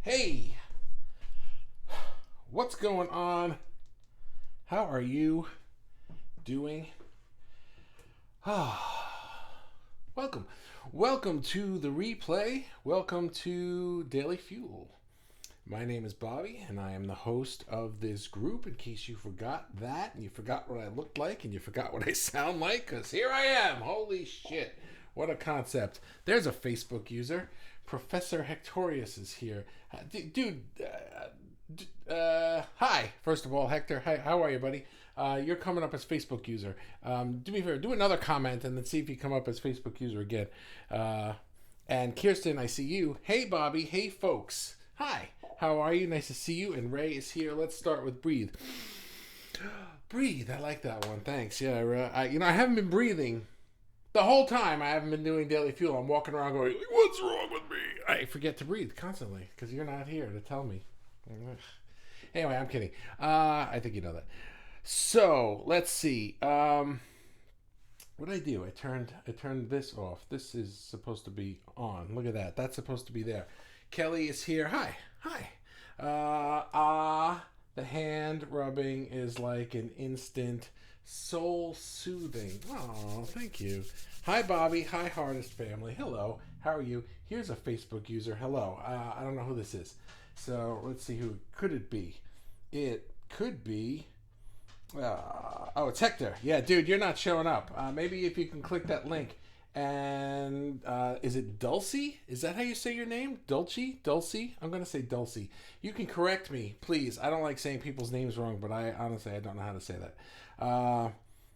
Hey, what's going on? How are you doing? Welcome. Welcome to the replay. Welcome to Daily Fuel. My name is Bobby, and I am the host of this group. In case you forgot that, and you forgot what I looked like, and you forgot what I sound like, because here I am. Holy shit. What a concept. There's a Facebook user. Professor Hectorius is here. Dude, hi. First of all, Hector, hi, how are you, buddy? You're coming up as Facebook user. Do me a favor, do another comment and then see if you come up as Facebook user again. And Kirsten, I see you. Hey, Bobby. Hey, folks. Hi. How are you? Nice to see you. And Ray is here. Let's start with breathe. Breathe. I like that one. Thanks. Yeah. I haven't been breathing the whole time. I haven't been doing Daily Fuel. I'm walking around going, "What's wrong with me?" I forget to breathe constantly because you're not here to tell me. Anyway, I'm kidding. I think you know that. So let's see. What did I do? I turned this off. This is supposed to be on. Look at that. That's supposed to be there. Kelly is here. Hi. Hi. The hand rubbing is like an instant soul soothing. Oh, thank you. Hi, Bobby. Hi, Hardest Family. Hello. How are you? Here's a Facebook user. Hello. I don't know who this is. So let's see who could it be. It could be. It's Hector. Yeah, dude, you're not showing up. Maybe if you can click that link. And is it Dulcie? Is that how you say your name? Dulcie? Dulcie? I'm going to say Dulcie. You can correct me, please. I don't like saying people's names wrong, but I don't know how to say that.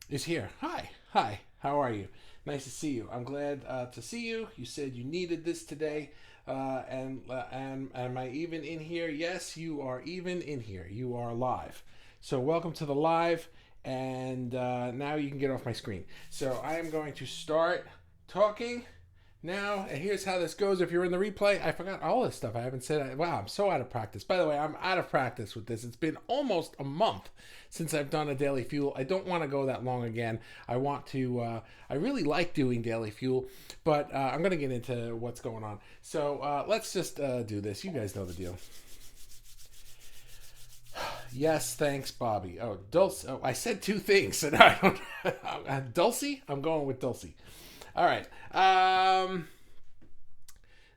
Is here. Hi. Hi. How are you? Nice to see you. I'm glad to see you. You said you needed this today. And am I even in here? Yes, you are even in here. You are live. So welcome to the live, and now you can get off my screen. So I am going to start talking now, and here's how this goes. If you're in the replay, I forgot all this stuff. I haven't said. Wow, I'm so out of practice. By the way, I'm out of practice with this. It's been almost a month since I've done a Daily Fuel. I don't want to go that long again. I want to. I really like doing Daily Fuel, but I'm going to get into what's going on. So let's just do this. You guys know the deal. Yes, thanks, Bobby. Oh, Dulce. Oh, I said two things, and I don't. Dulcie. I'm going with Dulcie. All right.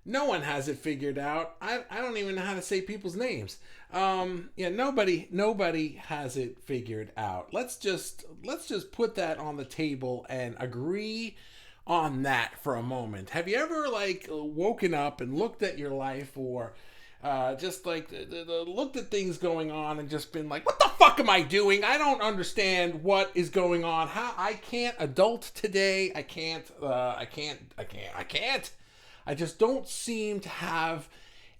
No one has it figured out. I don't even know how to say people's names. Nobody has it figured out. Let's just put that on the table and agree on that for a moment. Have you ever woken up and looked at your life, or just looked at things going on and just been like, what the fuck am I doing? I don't understand what is going on. How I can't adult today. I can't. I just don't seem to have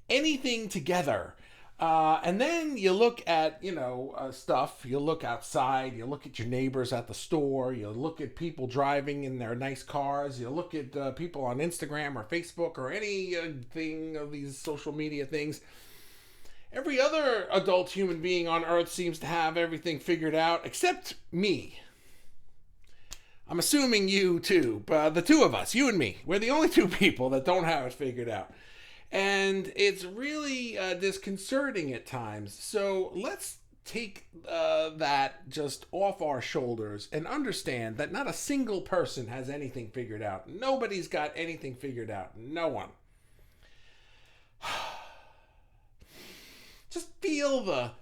anything together. And then you look at, stuff. You look outside. You look at your neighbors at the store. You look at people driving in their nice cars. You look at people on Instagram or Facebook or anything of these social media things. Every other adult human being on Earth seems to have everything figured out except me. I'm assuming you too, but the two of us, you and me, we're the only two people that don't have it figured out. And it's really disconcerting at times. So let's take that just off our shoulders and understand that not a single person has anything figured out. Nobody's got anything figured out. No one. Just feel the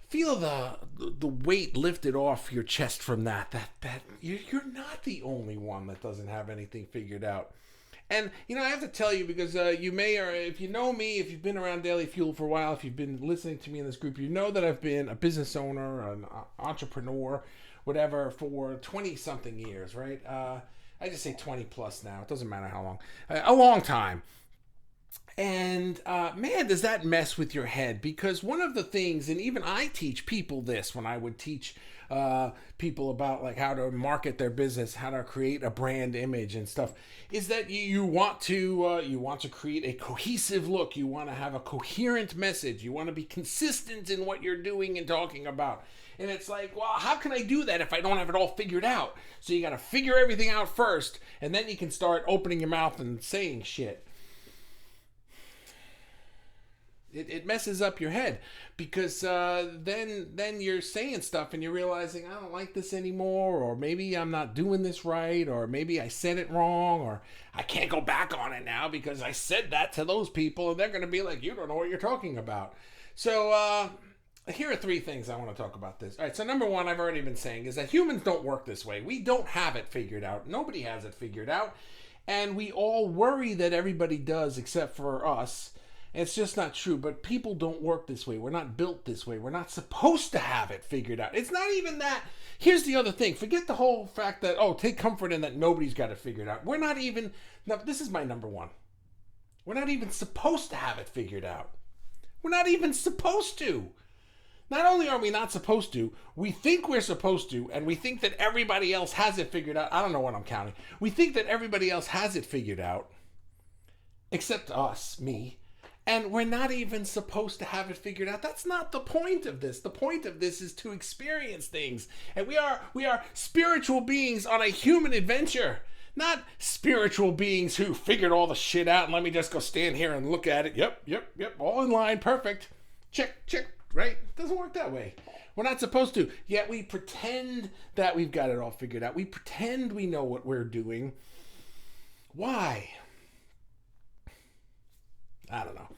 weight lifted off your chest from that you're not the only one that doesn't have anything figured out. And I have to tell you, because you may, or if you know me, if you've been around Daily Fuel for a while, if you've been listening to me in this group, you know that I've been a business owner, an entrepreneur, whatever, for 20 something years, right? I just say 20 plus now. It doesn't matter how long. A long time. And man, does that mess with your head? Because one of the things, and even I teach people this when I would teach people about how to market their business, how to create a brand image and stuff, is that you want to create a cohesive look. You want to have a coherent message. You want to be consistent in what you're doing and talking about. And it's like, well, how can I do that if I don't have it all figured out? So you got to figure everything out first, and then you can start opening your mouth and saying shit. It messes up your head because then you're saying stuff and you're realizing I don't like this anymore, or maybe I'm not doing this right, or maybe I said it wrong, or I can't go back on it now because I said that to those people and they're going to be like, you don't know what you're talking about. So here are 3 things I want to talk about this. All right, so number 1, I've already been saying, is that humans don't work this way. We don't have it figured out. Nobody has it figured out. And we all worry that everybody does except for us. It's just not true, but people don't work this way. We're not built this way. We're not supposed to have it figured out. It's not even that. Here's the other thing. Forget the whole fact that, take comfort in that nobody's got it figured out. We're not even, now this is my number 1. We're not even supposed to have it figured out. We're not even supposed to. Not only are we not supposed to, we think we're supposed to, and we think that everybody else has it figured out. I don't know what I'm counting. We think that everybody else has it figured out, except us, me. And we're not even supposed to have it figured out. That's not the point of this. The point of this is to experience things. And we are spiritual beings on a human adventure. Not spiritual beings who figured all the shit out and let me just go stand here and look at it. Yep. All in line. Perfect. Check. Right? It doesn't work that way. We're not supposed to. Yet we pretend that we've got it all figured out. We pretend we know what we're doing. Why? I don't know.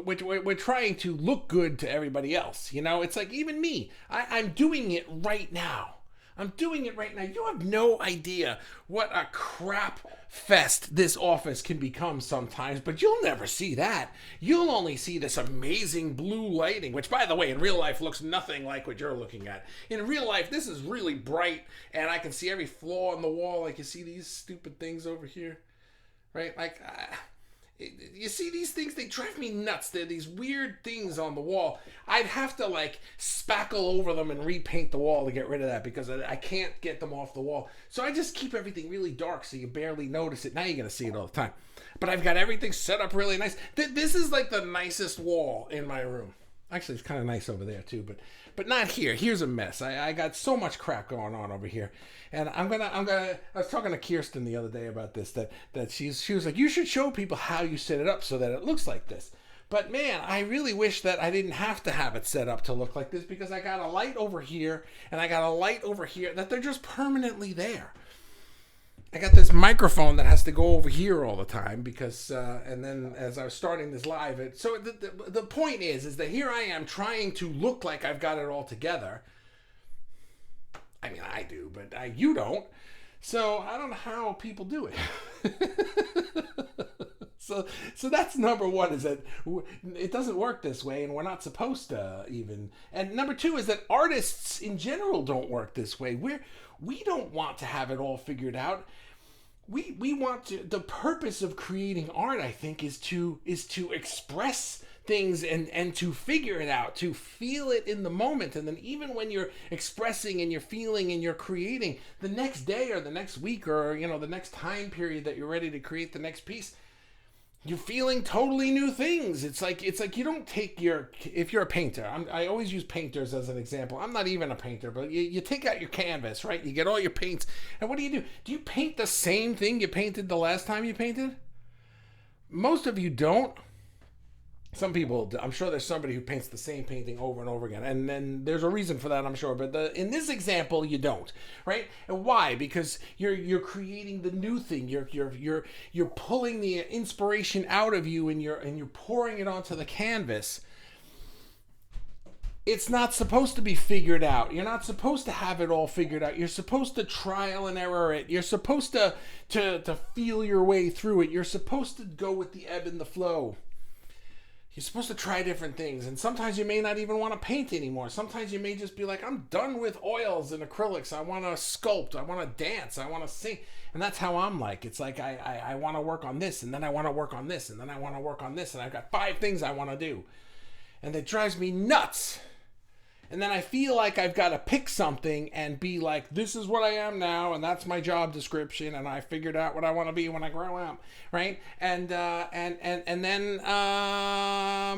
We're trying to look good to everybody else. You know, it's like even me. I'm doing it right now. You have no idea what a crap fest this office can become sometimes, but you'll never see that. You'll only see this amazing blue lighting, which, by the way, in real life looks nothing like what you're looking at. In real life, this is really bright, and I can see every flaw in the wall. Like, you see these stupid things over here, right? Like, you see these things, they drive me nuts. They're these weird things on the wall. I'd have to spackle over them and repaint the wall to get rid of that because I can't get them off the wall. So I just keep everything really dark so you barely notice it. Now you're going to see it all the time. But I've got everything set up really nice. This is like the nicest wall in my room. Actually, it's kind of nice over there too, but not here. Here's a mess. I got so much crap going on over here. And I'm gonna I was talking to Kirsten the other day about this, that she was like, you should show people how you set it up so that it looks like this. But man, I really wish that I didn't have to have it set up to look like this, because I got a light over here and I got a light over here that they're just permanently there. I got this microphone that has to go over here all the time because, and then as I was starting this live, so the point is that here I am trying to look like I've got it all together. I mean, I do, but you don't. So I don't know how people do it. So that's number 1, is that it doesn't work this way, and we're not supposed to even. And number 2 is that artists in general don't work this way. We don't want to have it all figured out. We want to. The purpose of creating art, I think, is to express things and to figure it out, to feel it in the moment. And then even when you're expressing and you're feeling and you're creating, the next day or the next week or the next time period that you're ready to create the next piece, you're feeling totally new things. It's like you don't take if you're a painter, I always use painters as an example. I'm not even a painter, but you take out your canvas, right? You get all your paints, and what do? Do you paint the same thing you painted the last time you painted? Most of you don't. Some people, I'm sure there's somebody who paints the same painting over and over again, and then there's a reason for that, I'm sure. But in this example, you don't, right? And why? Because you're creating the new thing. You're pulling the inspiration out of you, and you're pouring it onto the canvas. It's not supposed to be figured out. You're not supposed to have it all figured out. You're supposed to trial and error it. You're supposed to feel your way through it. You're supposed to go with the ebb and the flow. You're supposed to try different things, and sometimes you may not even want to paint anymore. Sometimes you may just be like, I'm done with oils and acrylics. I want to sculpt. I want to dance. I want to sing. And that's how I'm like. It's like I want to work on this, and then I want to work on this, and then I want to work on this, and I've got 5 things I want to do. And it drives me nuts. And then I feel like I've got to pick something and be like, this is what I am now, and that's my job description, and I figured out what I want to be when I grow up, right? And then I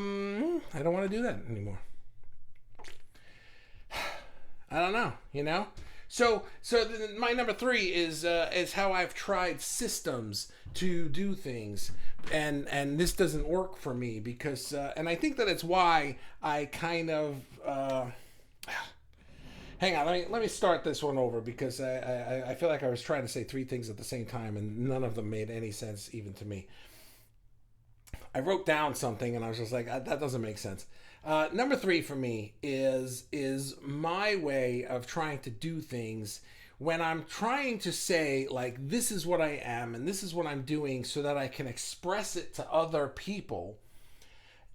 don't want to do that anymore. I don't know, My number three is how I've tried systems to do things, and this doesn't work for me because and I think that it's why I kind of hang on. Let me start this one over because I feel like I was trying to say three things at the same time and none of them made any sense even to me. I wrote down something and I was just like, that doesn't make sense. Number three for me is my way of trying to do things when I'm trying to say like this is what I am and this is what I'm doing so that I can express it to other people.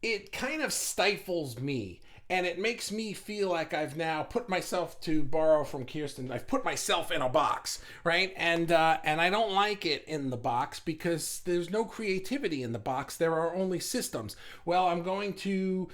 It kind of stifles me and it makes me feel like I've now put myself, to borrow from Kirsten, I've put myself in a box, right? And I don't like it in the box because there's no creativity in the box. There are only systems. Well, I'm going to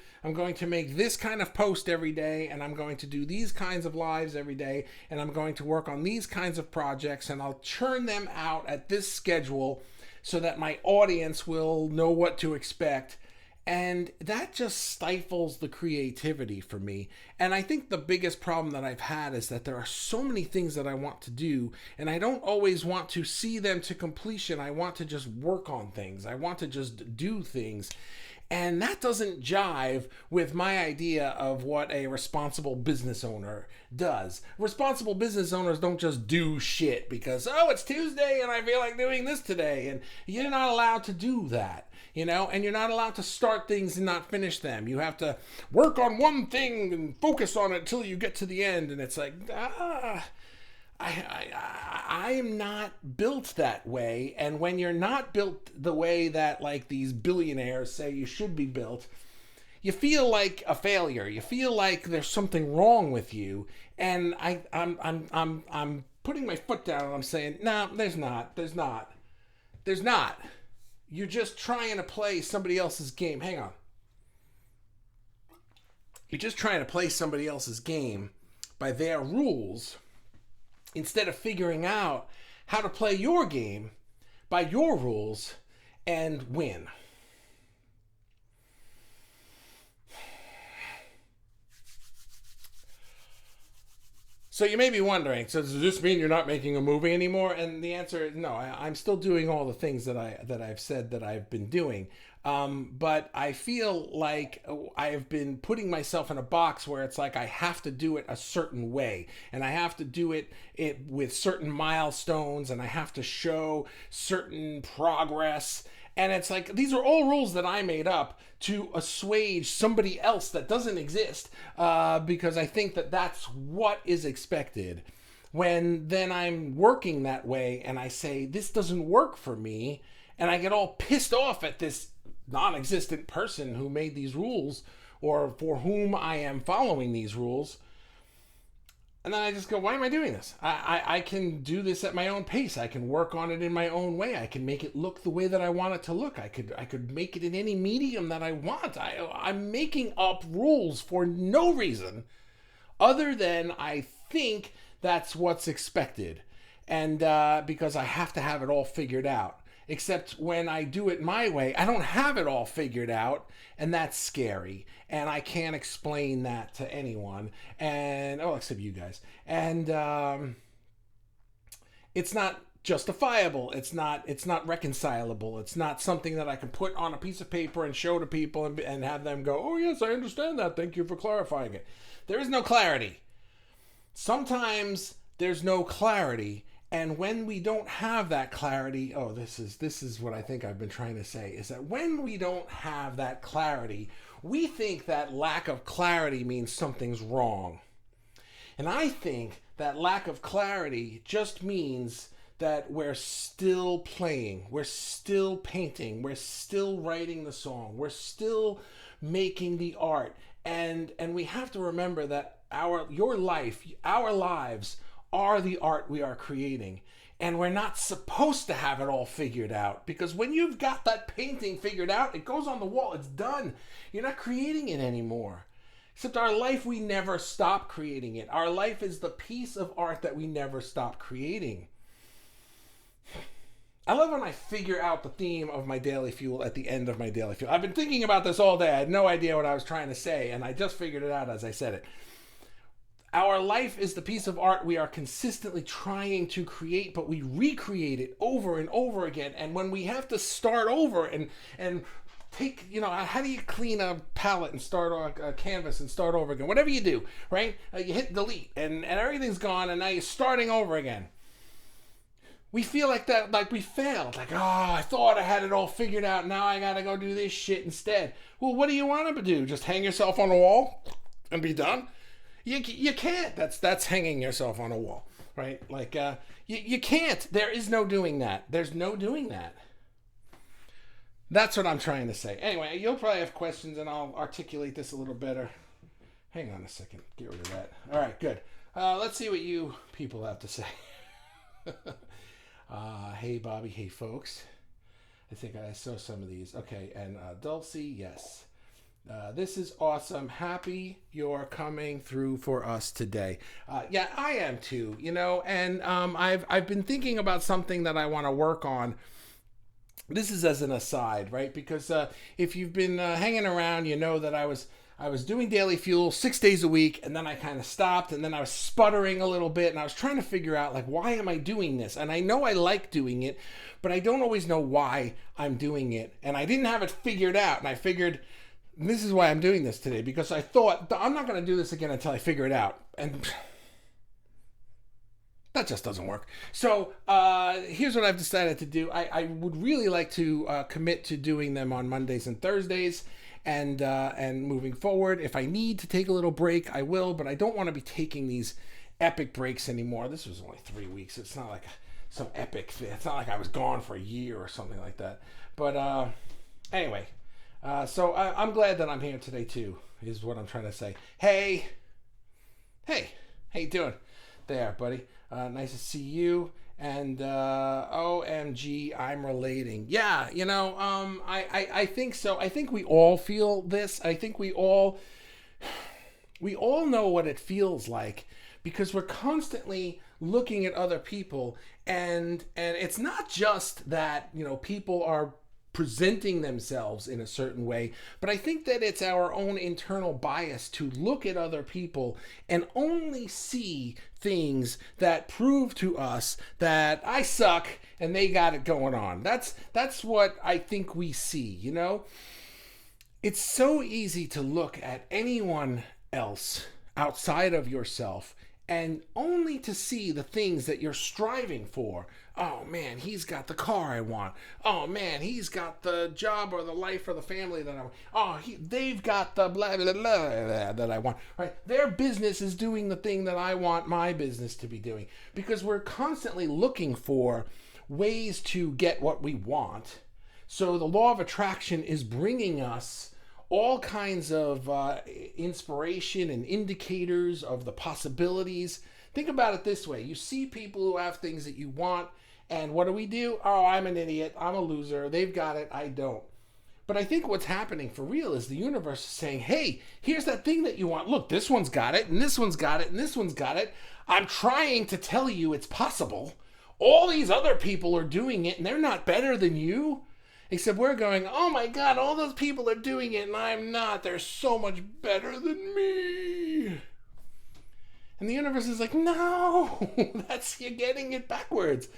make this kind of post every day, and I'm going to do these kinds of lives every day, and I'm going to work on these kinds of projects, and I'll churn them out at this schedule so that my audience will know what to expect. And that just stifles the creativity for me. And I think the biggest problem that I've had is that there are so many things that I want to do, and I don't always want to see them to completion. I want to just work on things. I want to just do things. And that doesn't jive with my idea of what a responsible business owner does. Responsible business owners don't just do shit because, oh, it's Tuesday and I feel like doing this today. And you're not allowed to do that. And you're not allowed to start things and not finish them. You have to work on one thing and focus on it until you get to the end. And it's like, I am not built that way. And when you're not built the way that like these billionaires say you should be built, you feel like a failure. You feel like there's something wrong with you. And I'm putting my foot down and I'm saying, no, there's not. You're just trying to play somebody else's game. Hang on. You're just trying to play somebody else's game by their rules instead of figuring out how to play your game by your rules and win. So you may be wondering, so does this mean you're not making a movie anymore? And the answer is no. I'm still doing all the things that I've said that I've been doing. But I feel like I have been putting myself in a box where it's like I have to do it a certain way. And I have to do it with certain milestones. And I have to show certain progress. And it's like, these are all rules that I made up to assuage somebody else that doesn't exist because I think that that's what is expected. When then I'm working that way and I say, this doesn't work for me, and I get all pissed off at this non-existent person who made these rules or for whom I am following these rules. And then I just go, why am I doing this? I can do this at my own pace. I can work on it in my own way. I can make it look the way that I want it to look. I could make it in any medium that I want. I'm making up rules for no reason other than I think that's what's expected. And because I have to have it all figured out. Except when I do it my way, I don't have it all figured out, and that's scary. And I can't explain that to anyone, and except you guys. And it's not justifiable. It's not reconcilable. It's not something that I can put on a piece of paper and show to people and have them go, oh yes, I understand that. Thank you for clarifying it. There is no clarity. Sometimes there's no clarity. And when we don't have that clarity, this is what I think I've been trying to say, is that when we don't have that clarity, we think that lack of clarity means something's wrong. And I think that lack of clarity just means that we're still playing, we're still painting, we're still writing the song, we're still making the art. And we have to remember that our lives are the art we are creating. And we're not supposed to have it all figured out, because when you've got that painting figured out, it goes on the wall, it's done. You're not creating it anymore. Except our life, we never stop creating it. Our life is the piece of art that we never stop creating. I love when I figure out the theme of my Daily Fuel at the end of my Daily Fuel. I've been thinking about this all day. I had no idea what I was trying to say, and I just figured it out as I said it. Our life is the piece of art we are consistently trying to create, but we recreate it over and over again. And when we have to start over and take, how do you clean a palette and start a canvas and start over again? Whatever you do, right? You hit delete and everything's gone, and now you're starting over again. We feel like that, like we failed. Like, I thought I had it all figured out. Now I gotta go do this shit instead. Well, what do you want to do? Just hang yourself on a wall and be done? You can't. That's hanging yourself on a wall, right? Like, you can't. There is no doing that. There's no doing that. That's what I'm trying to say. Anyway, you'll probably have questions, and I'll articulate this a little better. Hang on a second. Get rid of that. All right, good. Let's see what you people have to say. Hey, Bobby. Hey, folks. I think I saw some of these. Okay, and Dulcie, yes. This is awesome. Happy you're coming through for us today. Yeah, I am too, and I've been thinking about something that I want to work on. This is as an aside, right? Because if you've been hanging around, you know that I was doing Daily Fuel 6 days a week, and then I kind of stopped, and then I was sputtering a little bit, and I was trying to figure out, like, why am I doing this? And I know I like doing it, but I don't always know why I'm doing it, and I didn't have it figured out, and I figured this is why I'm doing this today, because I thought I'm not going to do this again until I figure it out, and that just doesn't work. So here's what I've decided to do. I would really like to commit to doing them on Mondays and Thursdays, and moving forward. If I need to take a little break, I will, but I don't want to be taking these epic breaks anymore. This was only 3 weeks. It's not like some epic thing. It's not like I was gone for a year or something like that. But anyway, so I'm glad that I'm here today too, is what I'm trying to say. Hey, how you doing there, buddy? Nice to see you. And OMG, I'm relating. Yeah, I think so. I think we all feel this. I think we all know what it feels like, because we're constantly looking at other people, and it's not just that, people are presenting themselves in a certain way, but I think that it's our own internal bias to look at other people and only see things that prove to us that I suck and they got it going on. That's what I think we see, It's so easy to look at anyone else outside of yourself and only to see the things that you're striving for. Oh man, he's got the car I want. Oh man, he's got the job or the life or the family that I want. Oh, they've got the blah, blah, blah that I want. Right? Their business is doing the thing that I want my business to be doing. Because we're constantly looking for ways to get what we want. So the law of attraction is bringing us all kinds of inspiration and indicators of the possibilities. Think about it this way. You see people who have things that you want, and what do? Oh, I'm an idiot. I'm a loser. They've got it. I don't. But I think what's happening for real is the universe is saying, hey, here's that thing that you want. Look, this one's got it, and this one's got it, and this one's got it. I'm trying to tell you it's possible. All these other people are doing it, and they're not better than you. Except we're going, oh my God, all those people are doing it and I'm not. They're so much better than me. And the universe is like, no, you're getting it backwards.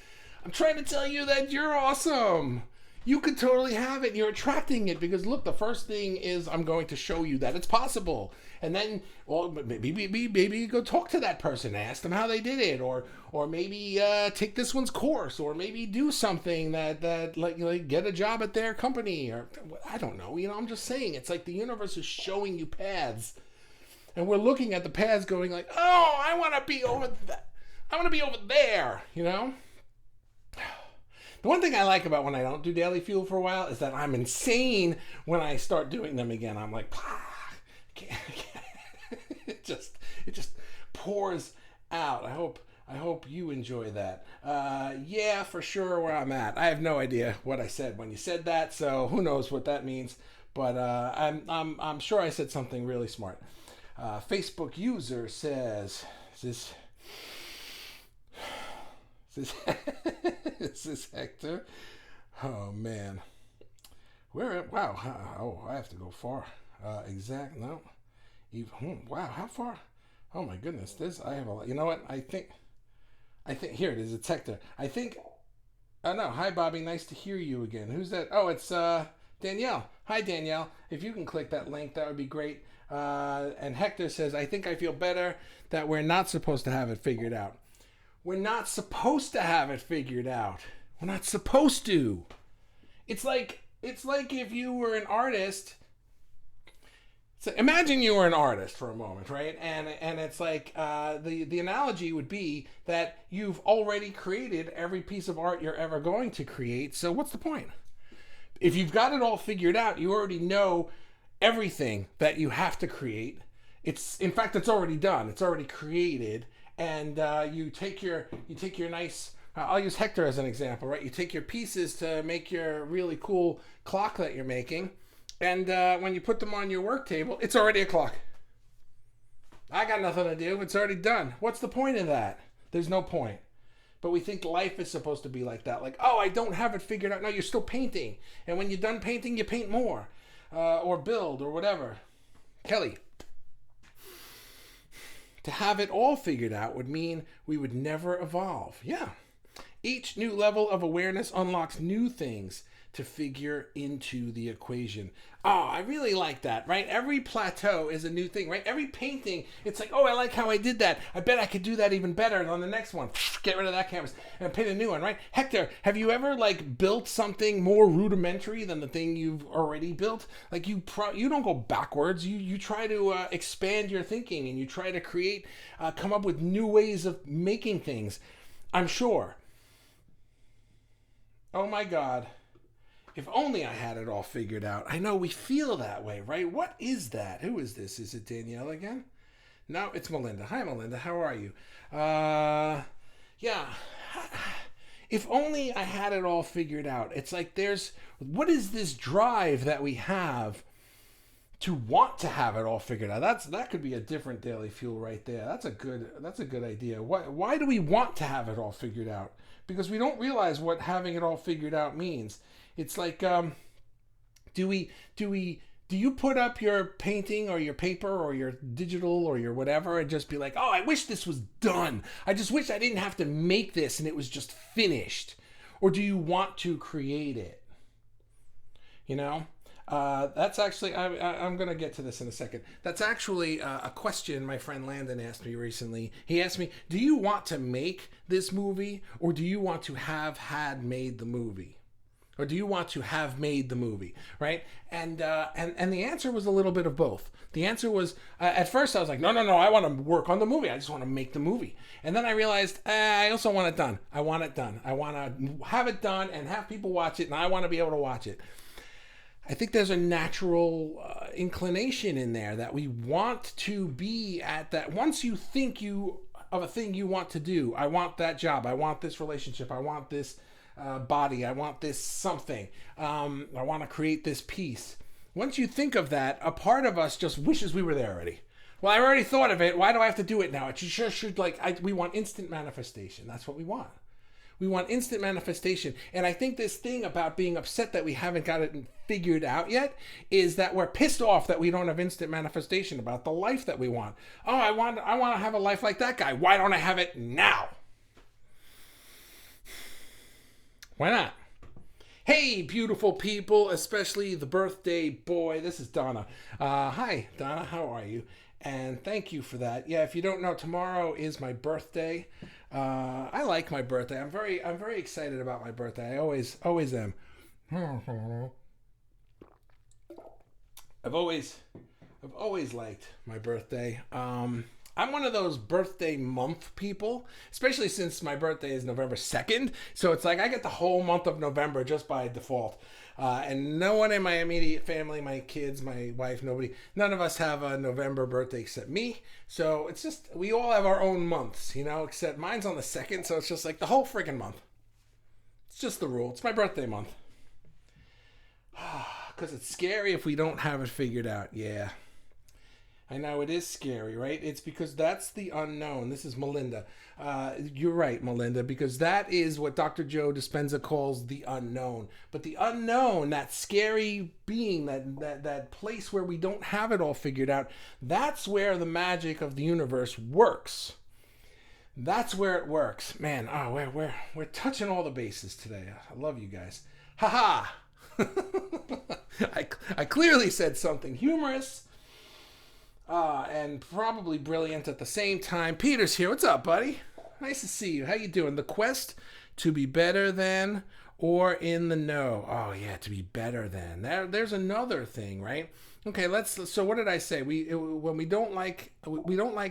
I'm trying to tell you that you're awesome. You could totally have it. You're attracting it because look, the first thing is I'm going to show you that it's possible. And then, well, maybe go talk to that person, ask them how they did it, or maybe take this one's course, or maybe do something that like get a job at their company, or I don't know. I'm just saying, it's like the universe is showing you paths, and we're looking at the paths, going like, oh, I want to be over that. I want to be over there. The one thing I like about when I don't do Daily Fuel for a while is that I'm insane when I start doing them again. I'm like, it just pours out. I hope you enjoy that. Yeah, for sure where I'm at. I have no idea what I said when you said that, so who knows what that means. But I'm sure I said something really smart. Facebook user says, is this Hector? Oh man, wow. Oh, I have to go far. No. Wow, how far? Oh my goodness, this I have a lot. You know what? I think here it is. It's Hector. I think. Oh no, hi Bobby. Nice to hear you again. Who's that? Oh, it's Danielle. Hi Danielle. If you can click that link, that would be great. And Hector says, I think I feel better that we're not supposed to have it figured out. We're not supposed to have it figured out. We're not supposed to. It's like if you were an artist. So imagine you were an artist for a moment, right? And it's like the analogy would be that you've already created every piece of art you're ever going to create. So what's the point? If you've got it all figured out, you already know everything that you have to create. In fact, it's already done. It's already created, and you take your nice. I'll use Hector as an example, right? You take your pieces to make your really cool clock that you're making. And when you put them on your work table, it's already a clock. I got nothing to do. It's already done. What's the point of that? There's no point. But we think life is supposed to be like that. Like, oh, I don't have it figured out. No, you're still painting. And when you're done painting, you paint more. Or build or whatever. Kelly. To have it all figured out would mean we would never evolve. Yeah. Each new level of awareness unlocks new things to figure into the equation. Oh, I really like that, right? Every plateau is a new thing, right? Every painting, it's like, oh, I like how I did that. I bet I could do that even better on the next one. Get rid of that canvas and paint a new one, right? Hector, have you ever built something more rudimentary than the thing you've already built? Like you don't go backwards. You try to expand your thinking, and you try to create, come up with new ways of making things. I'm sure. Oh my God. If only I had it all figured out. I know we feel that way, right? What is that? Who is this? Is it Danielle again? No, it's Melinda. Hi, Melinda. How are you? Yeah. If only I had it all figured out. It's like what is this drive that we have to want to have it all figured out? That could be a different daily fuel right there. That's a good idea. Why do we want to have it all figured out? Because we don't realize what having it all figured out means. It's like, do you put up your painting or your paper or your digital or your whatever and just be like, oh, I wish this was done. I just wish I didn't have to make this and it was just finished. Or do you want to create it? You know, that's actually, I'm going to get to this in a second. That's actually a question my friend Landon asked me recently. He asked me, do you want to make this movie or do you want to have had made the movie? Or do you want to have made the movie, right? And the answer was a little bit of both. The answer was, at first I was like, no, I want to work on the movie. I just want to make the movie. And then I realized, I also want it done. I want it done. I want to have it done and have people watch it, and I want to be able to watch it. I think there's a natural inclination in there that we want to be at that. Once you think of a thing you want to do, I want that job, I want this relationship, I want this body, I want this something, I want to create this piece. Once you think of that, a part of us just wishes we were there already. Well, I already thought of it. Why do I have to do it now? It just should we want instant manifestation. That's what we want. We want instant manifestation. And I think this thing about being upset that we haven't got it figured out yet is that we're pissed off that we don't have instant manifestation about the life that we want. Oh, I want to have a life like that guy. Why don't I have it now? Why not? Hey, beautiful people, especially the birthday boy. This is Donna. Hi, Donna. How are you? And thank you for that. Yeah, if you don't know, tomorrow is my birthday. I like my birthday. I'm very excited about my birthday. I always am. I've always liked my birthday. I'm one of those birthday month people, especially since my birthday is November 2nd. So it's like I get the whole month of November just by default. And no one in my immediate family, my kids, my wife, none of us have a November birthday except me. So it's just, we all have our own months, except mine's on the 2nd. So it's just like the whole freaking month. It's just the rule. It's my birthday month. Because it's scary if we don't have it figured out. Yeah. I know it is scary, right? It's because that's the unknown. This is Melinda. You're right, Melinda, because that is what Dr. Joe Dispenza calls the unknown. But the unknown, that scary being, that place where we don't have it all figured out, that's where the magic of the universe works. That's where it works. Man, we're touching all the bases today. I love you guys. Ha ha! I clearly said something humorous. And probably brilliant at the same time. Peter's here. What's up, buddy? Nice to see you. How you doing? The quest to be better than or in the know. Oh yeah, to be better than. There's another thing, right? Okay, so what did I say? When we don't like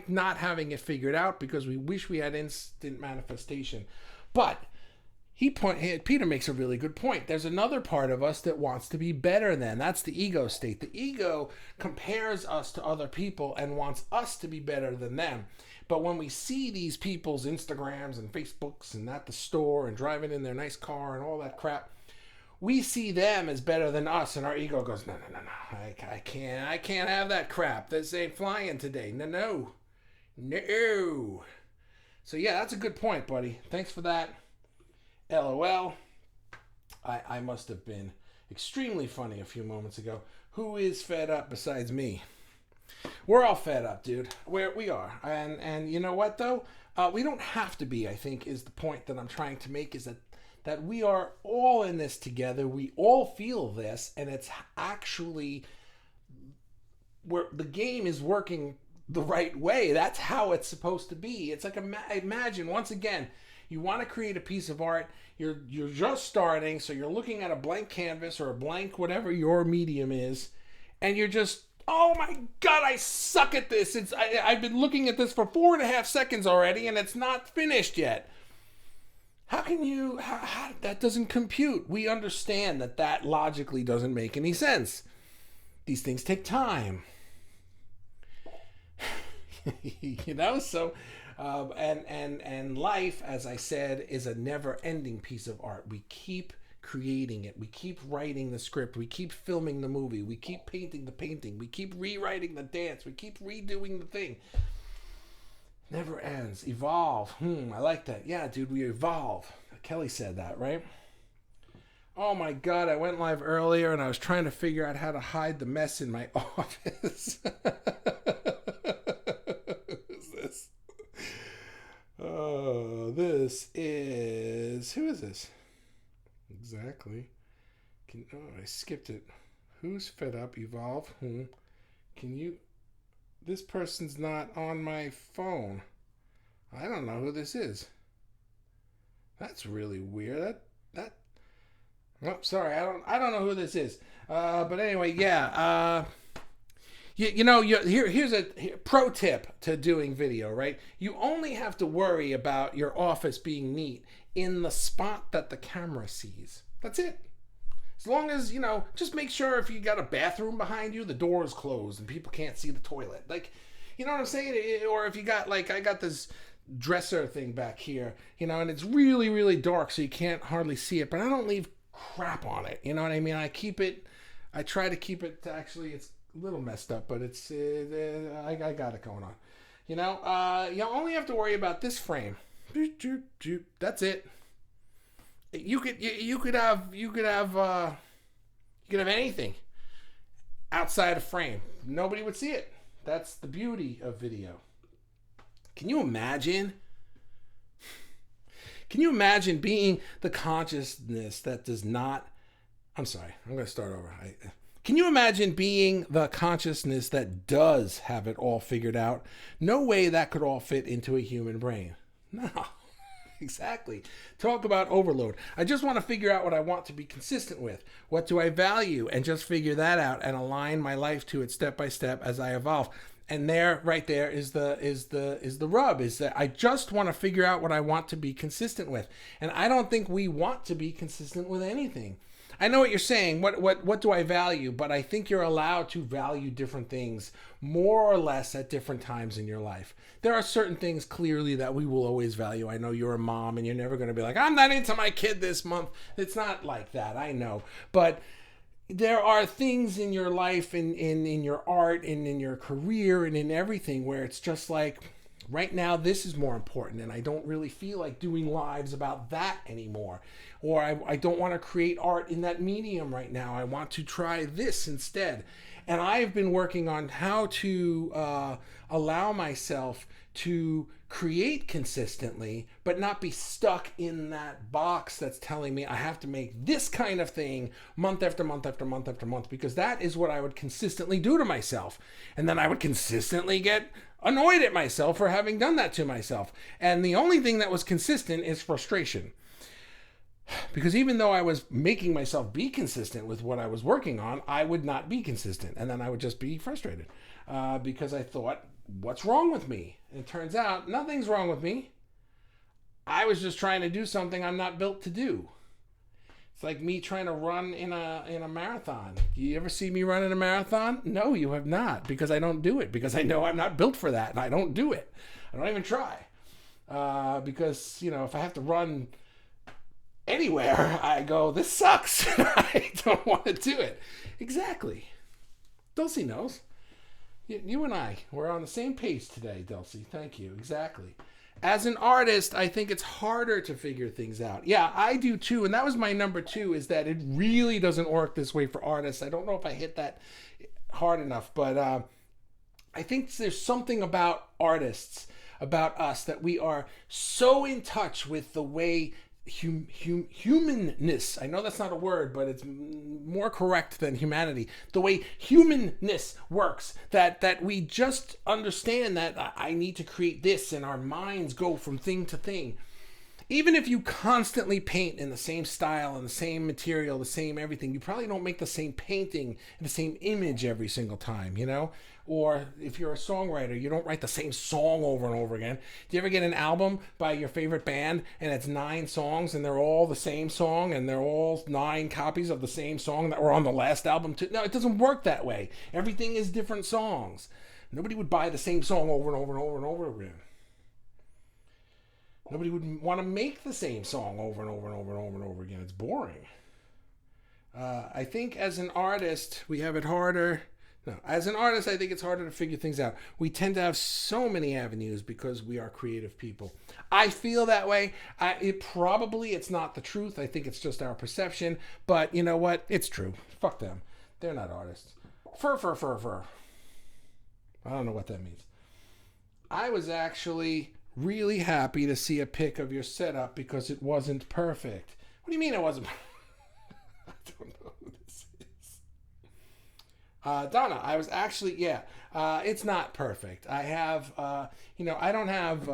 not having it figured out because we wish we had instant manifestation. But Peter makes a really good point. There's another part of us that wants to be better than. That's the ego state. The ego compares us to other people and wants us to be better than them. But when we see these people's Instagrams and Facebooks and at the store and driving in their nice car and all that crap, we see them as better than us, and our ego goes, no, I can't have that crap. This ain't flying today. No. So yeah, that's a good point, buddy. Thanks for that. LOL. I must have been extremely funny a few moments ago. Who is fed up besides me? We're all fed up, dude. We are. And you know what, though? We don't have to be, I think, is the point that I'm trying to make, is that we are all in this together. We all feel this, and it's actually where the game is working the right way. That's how it's supposed to be. It's like, imagine, once again, you want to create a piece of art. You're just starting, so you're looking at a blank canvas or a blank whatever your medium is, and you're just, oh my God, I suck at this. I've been looking at this for 4.5 seconds already, and it's not finished yet. How can you? How that doesn't compute. We understand that logically doesn't make any sense. These things take time. So. And life, as I said, is a never-ending piece of art. We keep creating it. We keep writing the script. We keep filming the movie. We keep painting the painting. We keep rewriting the dance. We keep redoing the thing. Never ends. Evolve. I like that. Yeah, dude, we evolve. Kelly said that, right? Oh my God, I went live earlier and I was trying to figure out how to hide the mess in my office. This is... Who is this? Exactly. I skipped it. Who's fed up? Evolve. Can you... This person's not on my phone. I don't know who this is. That's really weird. Oh, sorry. I don't know who this is. But anyway, yeah. Here's a pro tip to doing video, right? You only have to worry about your office being neat in the spot that the camera sees. That's it. As long as, just make sure if you got a bathroom behind you, the door is closed and people can't see the toilet. Like, you know what I'm saying? Or if you got, I got this dresser thing back here, and it's really, really dark so you can't hardly see it, but I don't leave crap on it. You know what I mean? I try to keep it, actually, it's a little messed up, but it's I got it going on. You only have to worry about this frame. That's it. You could have anything outside a frame. Nobody would see it. That's the beauty of video. Can you imagine? Can you imagine being the consciousness that does not... I'm sorry, I'm going to start over. Can you imagine being the consciousness that does have it all figured out? No way that could all fit into a human brain. No, exactly. Talk about overload. I just want to figure out what I want to be consistent with. What do I value? And just figure that out and align my life to it step by step as I evolve. And right there is the rub, is that I just want to figure out what I want to be consistent with. And I don't think we want to be consistent with anything. I know what you're saying. What do I value? But I think you're allowed to value different things more or less at different times in your life. There are certain things clearly that we will always value. I know you're a mom and you're never going to be like, I'm not into my kid this month. It's not like that. I know. But there are things in your life and in your art and in your career and in everything where it's just like, right now this is more important and I don't really feel like doing lives about that anymore, or I don't want to create art in that medium right now, I want to try this instead. And I've been working on how to allow myself to create consistently but not be stuck in that box that's telling me I have to make this kind of thing month after month after month after month, because that is what I would consistently do to myself, and then I would consistently get annoyed at myself for having done that to myself. And the only thing that was consistent is frustration, because even though I was making myself be consistent with what I was working on, I would not be consistent, and then I would just be frustrated because I thought, what's wrong with me? And it turns out nothing's wrong with me. I was just trying to do something I'm not built to do. It's like me trying to run in a marathon. Do you ever see me run in a marathon? No, you have not, because I don't do it, because I know I'm not built for that, and I don't do it. I don't even try. Because, if I have to run anywhere, I go, this sucks. I don't want to do it. Exactly. Dulcie knows. You and I, we're on the same page today, Dulcie. Thank you. Exactly. As an artist, I think it's harder to figure things out. Yeah, I do too. And that was my number 2, is that it really doesn't work this way for artists. I don't know if I hit that hard enough, but I think there's something about artists, about us, that we are so in touch with the way humanness, I know that's not a word, but it's more correct than humanity, the way humanness works, that we just understand that I need to create this, and our minds go from thing to thing. Even if you constantly paint in the same style and the same material, the same everything, you probably don't make the same painting and the same image every single time, Or if you're a songwriter, you don't write the same song over and over again. Do you ever get an album by your favorite band and it's 9 songs and they're all the same song and they're all 9 copies of the same song that were on the last album too? No, it doesn't work that way. Everything is different songs. Nobody would buy the same song over and over and over and over again. Nobody would want to make the same song over and over and over and over and over again. It's boring. I think as an artist, we have it harder. No, as an artist, I think it's harder to figure things out. We tend to have so many avenues because we are creative people. I feel that way. It's not the truth. I think it's just our perception. But you know what? It's true. Fuck them. They're not artists. Fur. I don't know what that means. I was actually really happy to see a pic of your setup because it wasn't perfect. What do you mean it wasn't? I don't know who this is. Donna, I was actually, it's not perfect. I have, I don't have,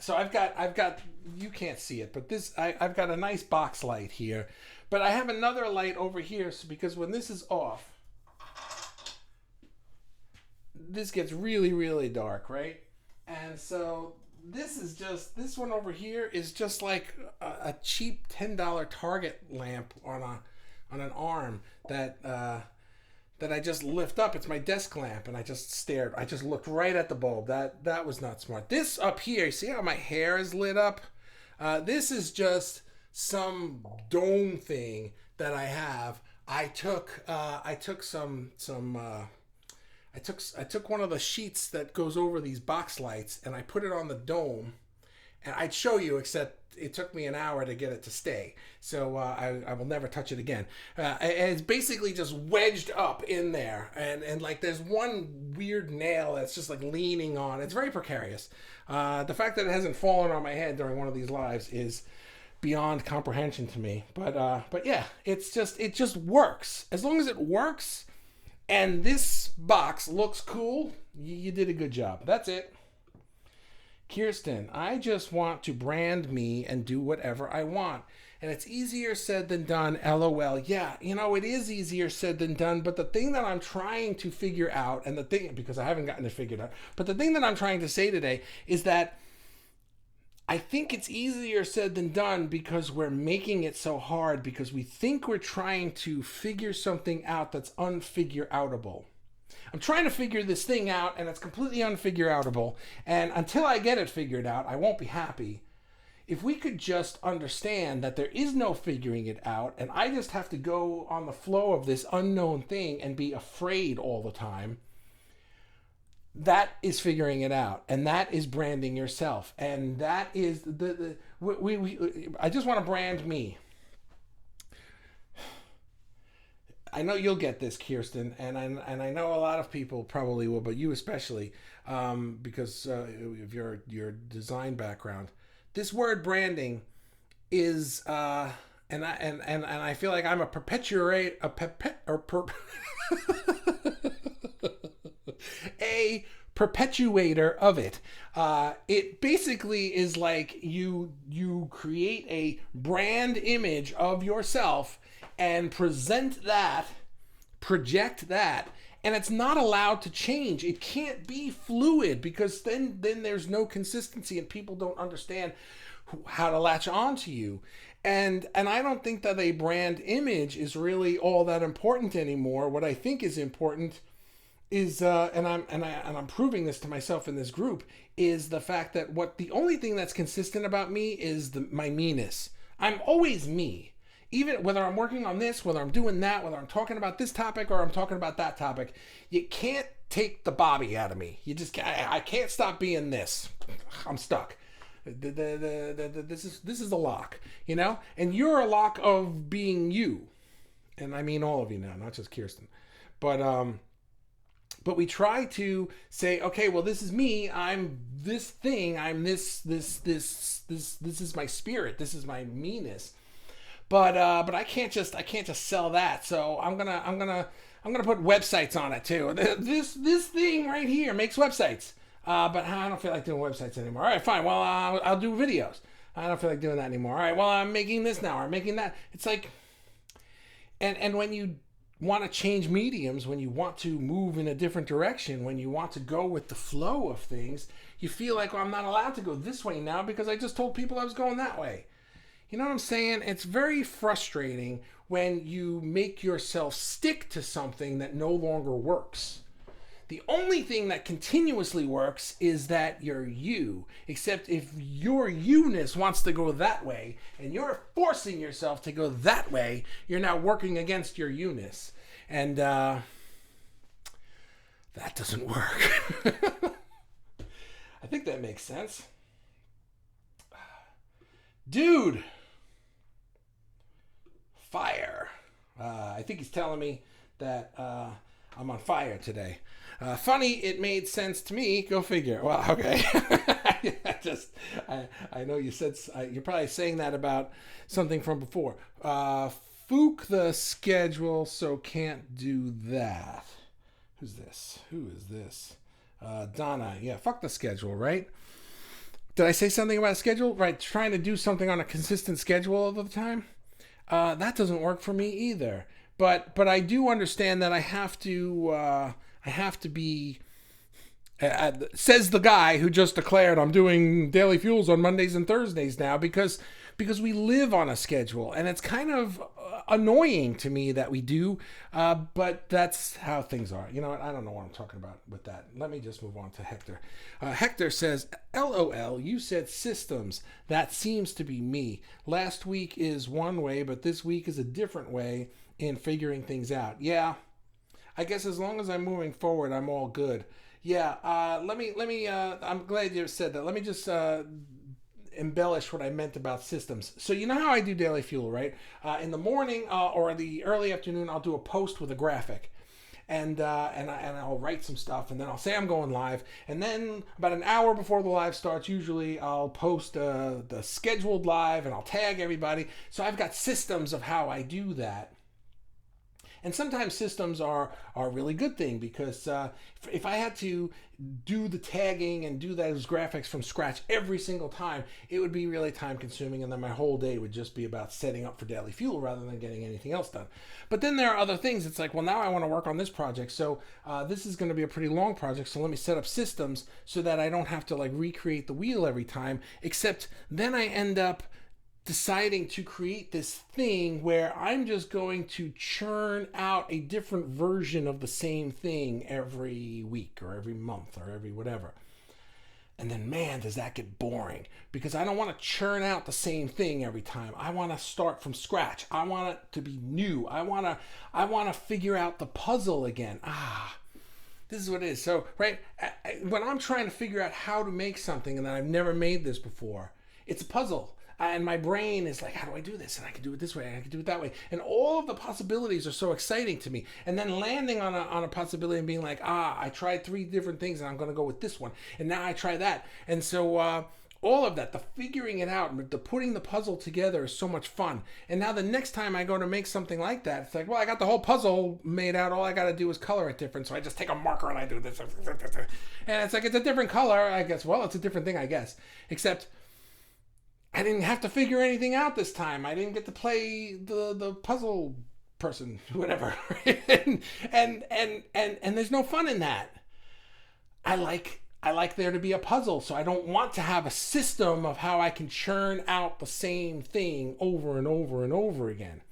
so I've got, you can't see it, but I've got a nice box light here, but I have another light over here, because when this is off, this gets really, really dark, right? And so this one over here is just like a cheap $10 Target lamp on an arm that I just lift up. It's my desk lamp, and I just looked right at the bulb. That was not smart. This up here, see how my hair is lit up? This is just some dome thing that I have. I took one of the sheets that goes over these box lights, and I put it on the dome, and I'd show you, except it took me an hour to get it to stay. So I will never touch it again. And it's basically just wedged up in there, and like there's one weird nail that's just like leaning on. It's very precarious. The fact that it hasn't fallen on my head during one of these lives is beyond comprehension to me. But yeah, it just works. As long as it works, and this box looks cool, you did a good job. That's it. Kirsten, I just want to brand me and do whatever I want. And it's easier said than done, LOL. Yeah, it is easier said than done, but the thing that I'm trying to figure out, because I haven't gotten it figured out, but the thing that I'm trying to say today is that I think it's easier said than done because we're making it so hard, because we think we're trying to figure something out that's unfigure-outable. I'm trying to figure this thing out, and it's completely unfigure-outable, and until I get it figured out, I won't be happy. if we could just understand that there is no figuring it out, and I just have to go on the flow of this unknown thing and be afraid all the time, that is figuring it out, and that is branding yourself, and that is I just want to brand me. I know you'll get this, Kirsten, and I know a lot of people probably will, but you especially, because of your design background. This word branding is, and I feel like I'm a a perpetuator of it. It basically is like you create a brand image of yourself and present that, project that, and it's not allowed to change. It can't be fluid, because then there's no consistency and people don't understand how to latch on to you. And I don't think that a brand image is really all that important anymore. What I think is important is, and I'm proving this to myself in this group, is the fact that the only thing that's consistent about me is my meanness. I'm always me. Even whether I'm working on this, whether I'm doing that, whether I'm talking about this topic or I'm talking about that topic, you can't take the Bobby out of me. I can't stop being this. I'm stuck. This is a lock, and you're a lock of being you, and I mean all of you now, not just Kirsten, but we try to say, okay, well, this is me. I'm this thing. I'm this is my spirit. This is my meanness. But I can't just sell that. So I'm gonna put websites on it too. This thing right here makes websites. But I don't feel like doing websites anymore. All right, fine. Well, I'll do videos. I don't feel like doing that anymore. All right. Well, I'm making this now. I'm making that. It's like, and when you want to change mediums, when you want to move in a different direction, when you want to go with the flow of things, you feel like, well, I'm not allowed to go this way now because I just told people I was going that way. You know what I'm saying? It's very frustrating when you make yourself stick to something that no longer works. The only thing that continuously works is that you're you. Except if your you-ness wants to go that way and you're forcing yourself to go that way, you're now working against your you-ness. And that doesn't work. I think that makes sense. Dude! Fire. I think he's telling me that I'm on fire today. Funny, it made sense to me. Go figure. Well, okay. I know you said, you're probably saying that about something from before. Fook the schedule, so can't do that. Who's this? Who is this? Donna. Yeah, fuck the schedule, right? Did I say something about a schedule? Right, trying to do something on a consistent schedule all the time? That doesn't work for me either. But I do understand that I have to be, says the guy who just declared I'm doing Daily Fuels on Mondays and Thursdays now because we live on a schedule, and it's kind of annoying to me that we do, but that's how things are. You know what? I don't know what I'm talking about with that. Let me just move on to Hector. Hector says, LOL, you said systems. That seems to be me. Last week is one way, but this week is a different way in figuring things out. Yeah, I guess as long as I'm moving forward, I'm all good. Yeah, let me, I'm glad you said that. Let me just embellish what I meant about systems. So you know how I do Daily Fuel, right? In the morning or the early afternoon, I'll do a post with a graphic. And I'll write some stuff, and then I'll say I'm going live. And then about an hour before the live starts, usually I'll post the scheduled live, and I'll tag everybody. So I've got systems of how I do that. And sometimes systems are a really good thing, because if I had to do the tagging and do those graphics from scratch every single time, it would be really time consuming, and then my whole day would just be about setting up for Daily Fuel rather than getting anything else done. But then there are other things. It's like, well, now I want to work on this project, so this is going to be a pretty long project, so let me set up systems so that I don't have to like recreate the wheel every time, except then I end up deciding to create this thing where I'm just going to churn out a different version of the same thing every week or every month or every whatever. And then, man, does that get boring, because I don't want to churn out the same thing every time. I want to start from scratch. I want it to be new. I want to figure out the puzzle again. This is what it is. So, right, when I'm trying to figure out how to make something and I've never made this before, it's a puzzle. And my brain is like, how do I do this? And I can do it this way, and I can do it that way. And all of the possibilities are so exciting to me. And then landing on a possibility and being like, I tried 3 different things and I'm going to go with this one. And now I try that. And so all of that, the figuring it out, the putting the puzzle together is so much fun. And now the next time I go to make something like that, it's like, well, I got the whole puzzle made out. All I got to do is color it different. So I just take a marker and I do this. And it's like, it's a different color, I guess. Well, it's a different thing, I guess. Except I didn't have to figure anything out this time. I didn't get to play the puzzle person, whatever. and there's no fun in that. I like there to be a puzzle, so I don't want to have a system of how I can churn out the same thing over and over and over again.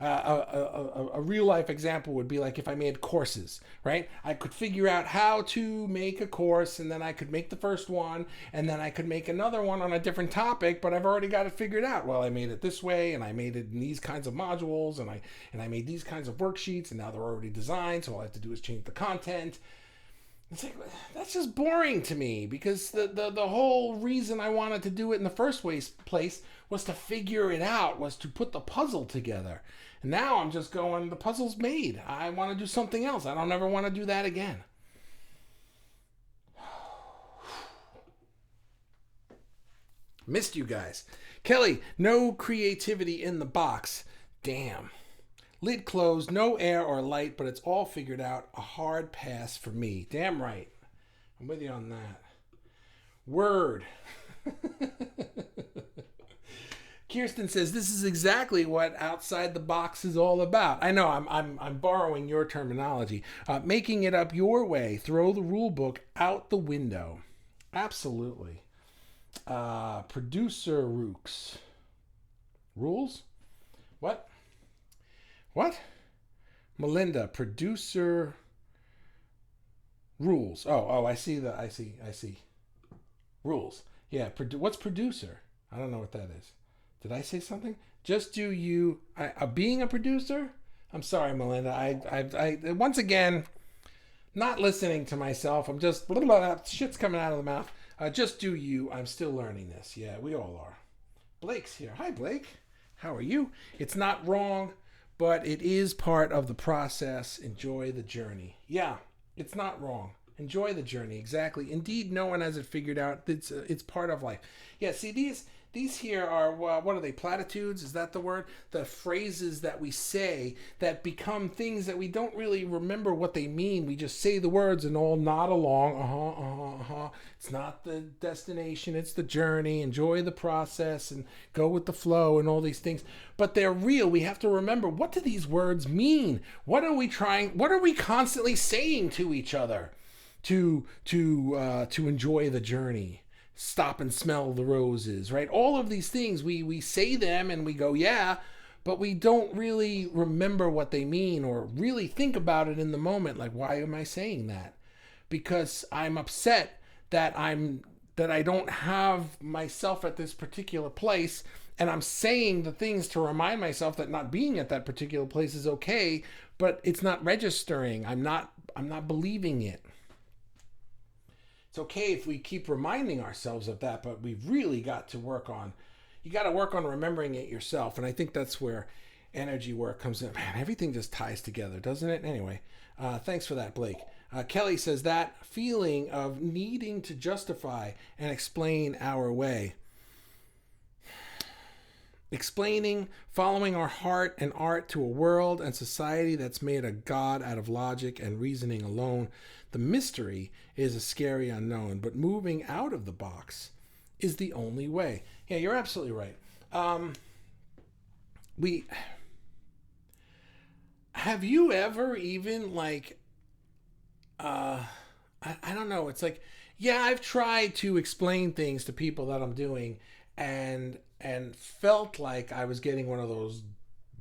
A real life example would be like if I made courses, right? I could figure out how to make a course, and then I could make the first one, and then I could make another one on a different topic, but I've already got it figured out. Well, I made it this way, and I made it in these kinds of modules, and I made these kinds of worksheets, and now they're already designed, so all I have to do is change the content. It's like, that's just boring to me, because the whole reason I wanted to do it in the first place was to figure it out, was to put the puzzle together. And now I'm just going, the puzzle's made. I want to do something else. I don't ever want to do that again. Missed you guys. Kelly, no creativity in the box. Damn. Lid closed, no air or light, but it's all figured out. A hard pass for me. Damn right. I'm with you on that. Word. Kirsten says this is exactly what outside the box is all about. I know I'm borrowing your terminology. Making it up your way. Throw the rule book out the window. Absolutely. Producer Rooks. Rules? What? Melinda, producer rules. Oh, I see. Rules. Yeah, what's producer? I don't know what that is. Did I say something? Just do you... being a producer? I'm sorry, Melinda. I once again, not listening to myself. I'm just... shit's coming out of the mouth. Just do you. I'm still learning this. Yeah, we all are. Blake's here. Hi, Blake. How are you? It's not wrong, but it is part of the process. Enjoy the journey. Yeah, it's not wrong. Enjoy the journey. Exactly. Indeed, no one has it figured out. It's part of life. Yeah, see, these here are, what are they, platitudes? Is that the word? The phrases that we say that become things that we don't really remember what they mean. We just say the words and all nod along. It's not the destination, it's the journey. Enjoy the process and go with the flow and all these things. But they're real. We have to remember, what do these words mean? What are we constantly saying to each other to enjoy the journey? Stop and smell the roses, right? All of these things, we say them and we go, yeah, but we don't really remember what they mean or really think about it in the moment. Like, why am I saying that? Because I'm upset that I don't have myself at this particular place, and I'm saying the things to remind myself that not being at that particular place is okay, but it's not registering. I'm not believing it. It's okay if we keep reminding ourselves of that, but we've really got to work on, you got to work on remembering it yourself. And I think that's where energy work comes in. Man, everything just ties together, doesn't it? Anyway, thanks for that, Blake. Kelly says that feeling of needing to justify and explain our way. Explaining, following our heart and art to a world and society that's made a god out of logic and reasoning alone. The mystery is a scary unknown, but moving out of the box is the only way. Yeah, you're absolutely right. Have you ever even I don't know. It's like, yeah, I've tried to explain things to people that I'm doing and felt like I was getting one of those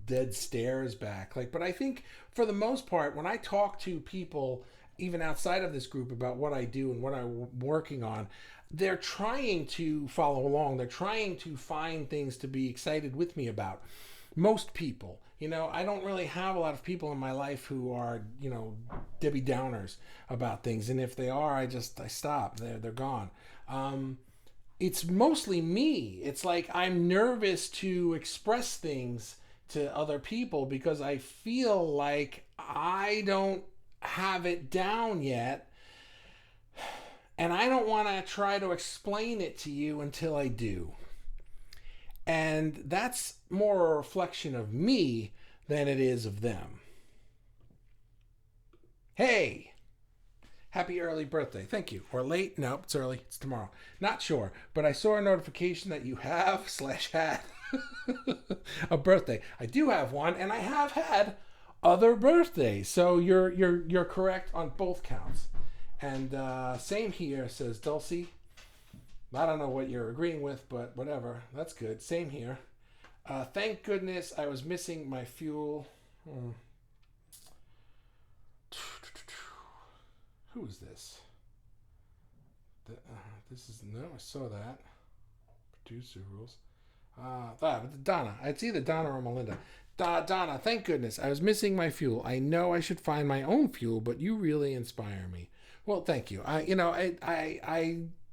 dead stares back. But I think for the most part, when I talk to people, even outside of this group, about what I do and what I'm working on, they're trying to follow along. They're trying to find things to be excited with me about. Most people, I don't really have a lot of people in my life who are, Debbie Downers about things. And if they are, I stop. They're gone. It's mostly me. It's like I'm nervous to express things to other people because I feel like I don't have it down yet. And I don't want to try to explain it to you until I do. And that's more a reflection of me than it is of them. Hey, happy early birthday. Thank you. Or late? Nope, it's early. It's tomorrow. Not sure, but I saw a notification that you have / had a birthday. I do have one, and I have had other birthdays. So you're correct on both counts. And same here, says Dulcie. I don't know what you're agreeing with, but whatever. That's good. Same here. Thank goodness I was missing my fuel. Who is this? This is... No, I saw that. Producer rules. Donna. It's either Donna or Melinda. Donna, thank goodness. I was missing my fuel. I know I should find my own fuel, but you really inspire me. Well, thank you. I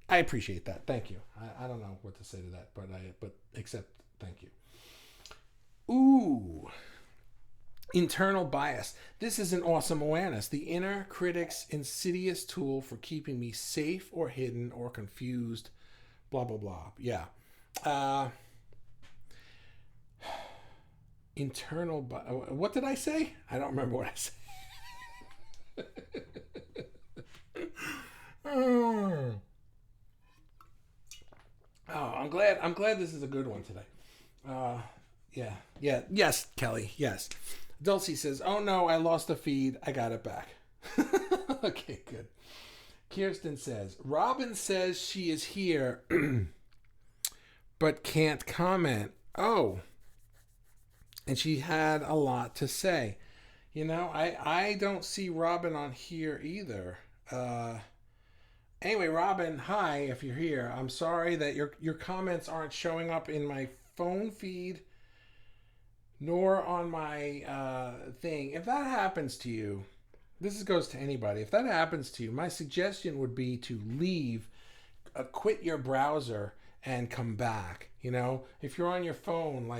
appreciate that. Thank you. I don't know what to say to that, but except thank you. Ooh. Internal bias. This is an awesome awareness. The inner critic's insidious tool for keeping me safe or hidden or confused. Blah, blah, blah. Yeah. Internal bias. What did I say? I don't remember what I said. Oh, I'm glad this is a good one today. Yes, Kelly, yes. Dulcie says, oh no, I lost the feed. I got it back. Okay, good. Kirsten says, Robin says she is here, but can't comment. Oh, and she had a lot to say. I don't see Robin on here either. Anyway, Robin, hi, if you're here. I'm sorry that your comments aren't showing up in my phone feed nor on my thing. If that happens to you, this goes to anybody. If that happens to you, my suggestion would be to leave, quit your browser and come back. If you're on your phone,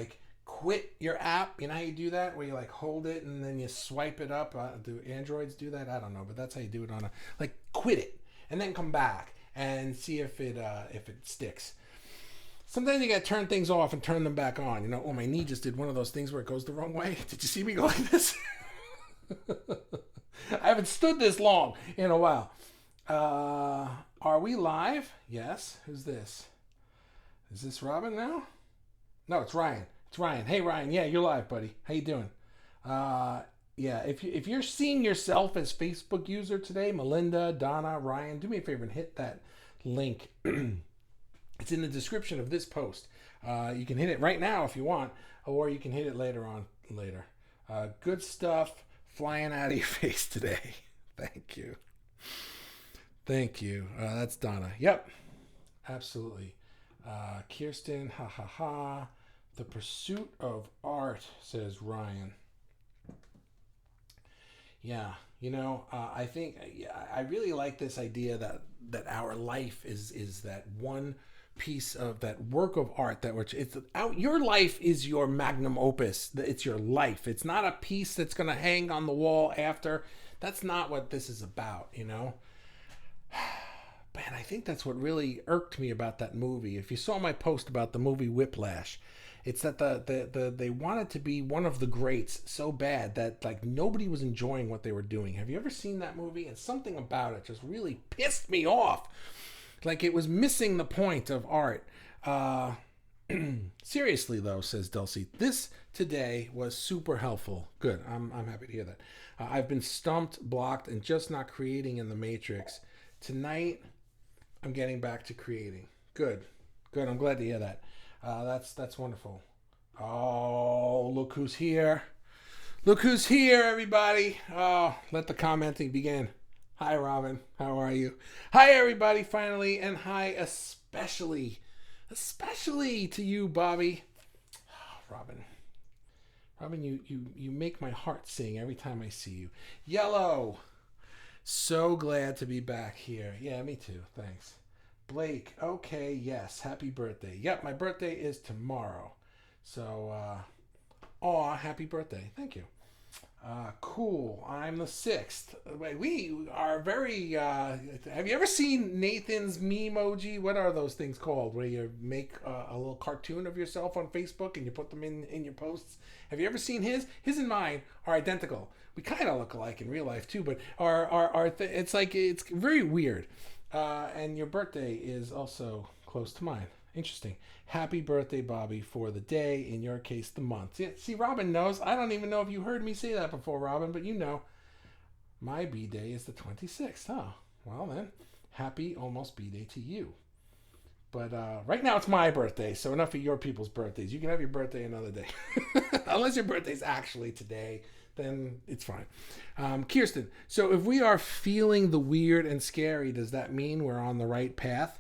quit your app. You know how you do that? Where you hold it and then you swipe it up. Do Androids do that? I don't know, but that's how you do it on quit it. And then come back and see if it sticks. Sometimes you gotta turn things off and turn them back on. Oh, my knee just did one of those things where it goes the wrong way. Did you see me go like this? I haven't stood this long in a while. Are we live? Yes. Who's this? Is this Robin now? No, it's Ryan. It's Ryan. Hey, Ryan. Yeah, you're live, buddy. How you doing? Yeah, if you're seeing yourself as Facebook user today, Melinda, Donna, Ryan, do me a favor and hit that link. It's in the description of this post. You can hit it right now if you want, or you can hit it later. Good stuff flying out of your face today. Thank you. That's Donna. Yep, absolutely. Kirsten, ha ha ha. The pursuit of art, says Ryan. Yeah, I think I really like this idea that our life is that one piece of that work of art your life is your magnum opus. It's your life. It's not a piece that's going to hang on the wall after. That's not what this is about, Man, I think that's what really irked me about that movie. If you saw my post about the movie Whiplash, it's that they wanted to be one of the greats so bad that nobody was enjoying what they were doing. Have you ever seen that movie? And something about it just really pissed me off. It was missing the point of art. Seriously though, says Dulcie, this today was super helpful. Good. I'm happy to hear that. I've been stumped, blocked, and just not creating in the Matrix. Tonight, I'm getting back to creating. Good. I'm glad to hear that. That's wonderful. Oh, look who's here. Everybody. Oh, let the commenting begin. Hi, Robin. How are you? Hi, everybody, finally. And hi, especially to you, Bobby. Robin. Robin, you make my heart sing every time I see you. Yellow. So glad to be back here. Yeah, me too. Thanks. Blake. Okay, yes. Happy birthday. Yep, my birthday is tomorrow. So, happy birthday. Thank you. Cool. I'm the sixth. We are very. Have you ever seen Nathan's memoji? What are those things called? Where you make a little cartoon of yourself on Facebook and you put them in your posts. Have you ever seen his? His and mine are identical. We kind of look alike in real life too, but it's like it's very weird. And your birthday is also close to mine. Interesting. Happy birthday, Bobby, for the day, in your case, the month. Yeah, see, Robin knows. I don't even know if you heard me say that before, Robin, but you know. My B-day is the 26th. Oh, well then, happy almost B-day to you. But right now it's my birthday, so enough of your people's birthdays. You can have your birthday another day. Unless your birthday's actually today, then it's fine. Kirsten, so if we are feeling the weird and scary, does that mean we're on the right path?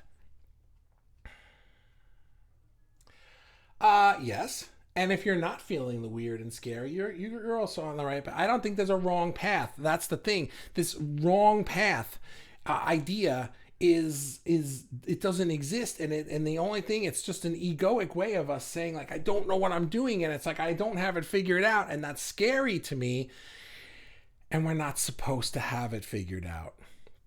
Yes. And if you're not feeling the weird and scary, you're also on the right path. I don't think there's a wrong path. That's the thing. This wrong path idea is it doesn't exist, and the only thing, it's just an egoic way of us saying, like, I don't know what I'm doing, and it's like I don't have it figured out, and that's scary to me. And we're not supposed to have it figured out.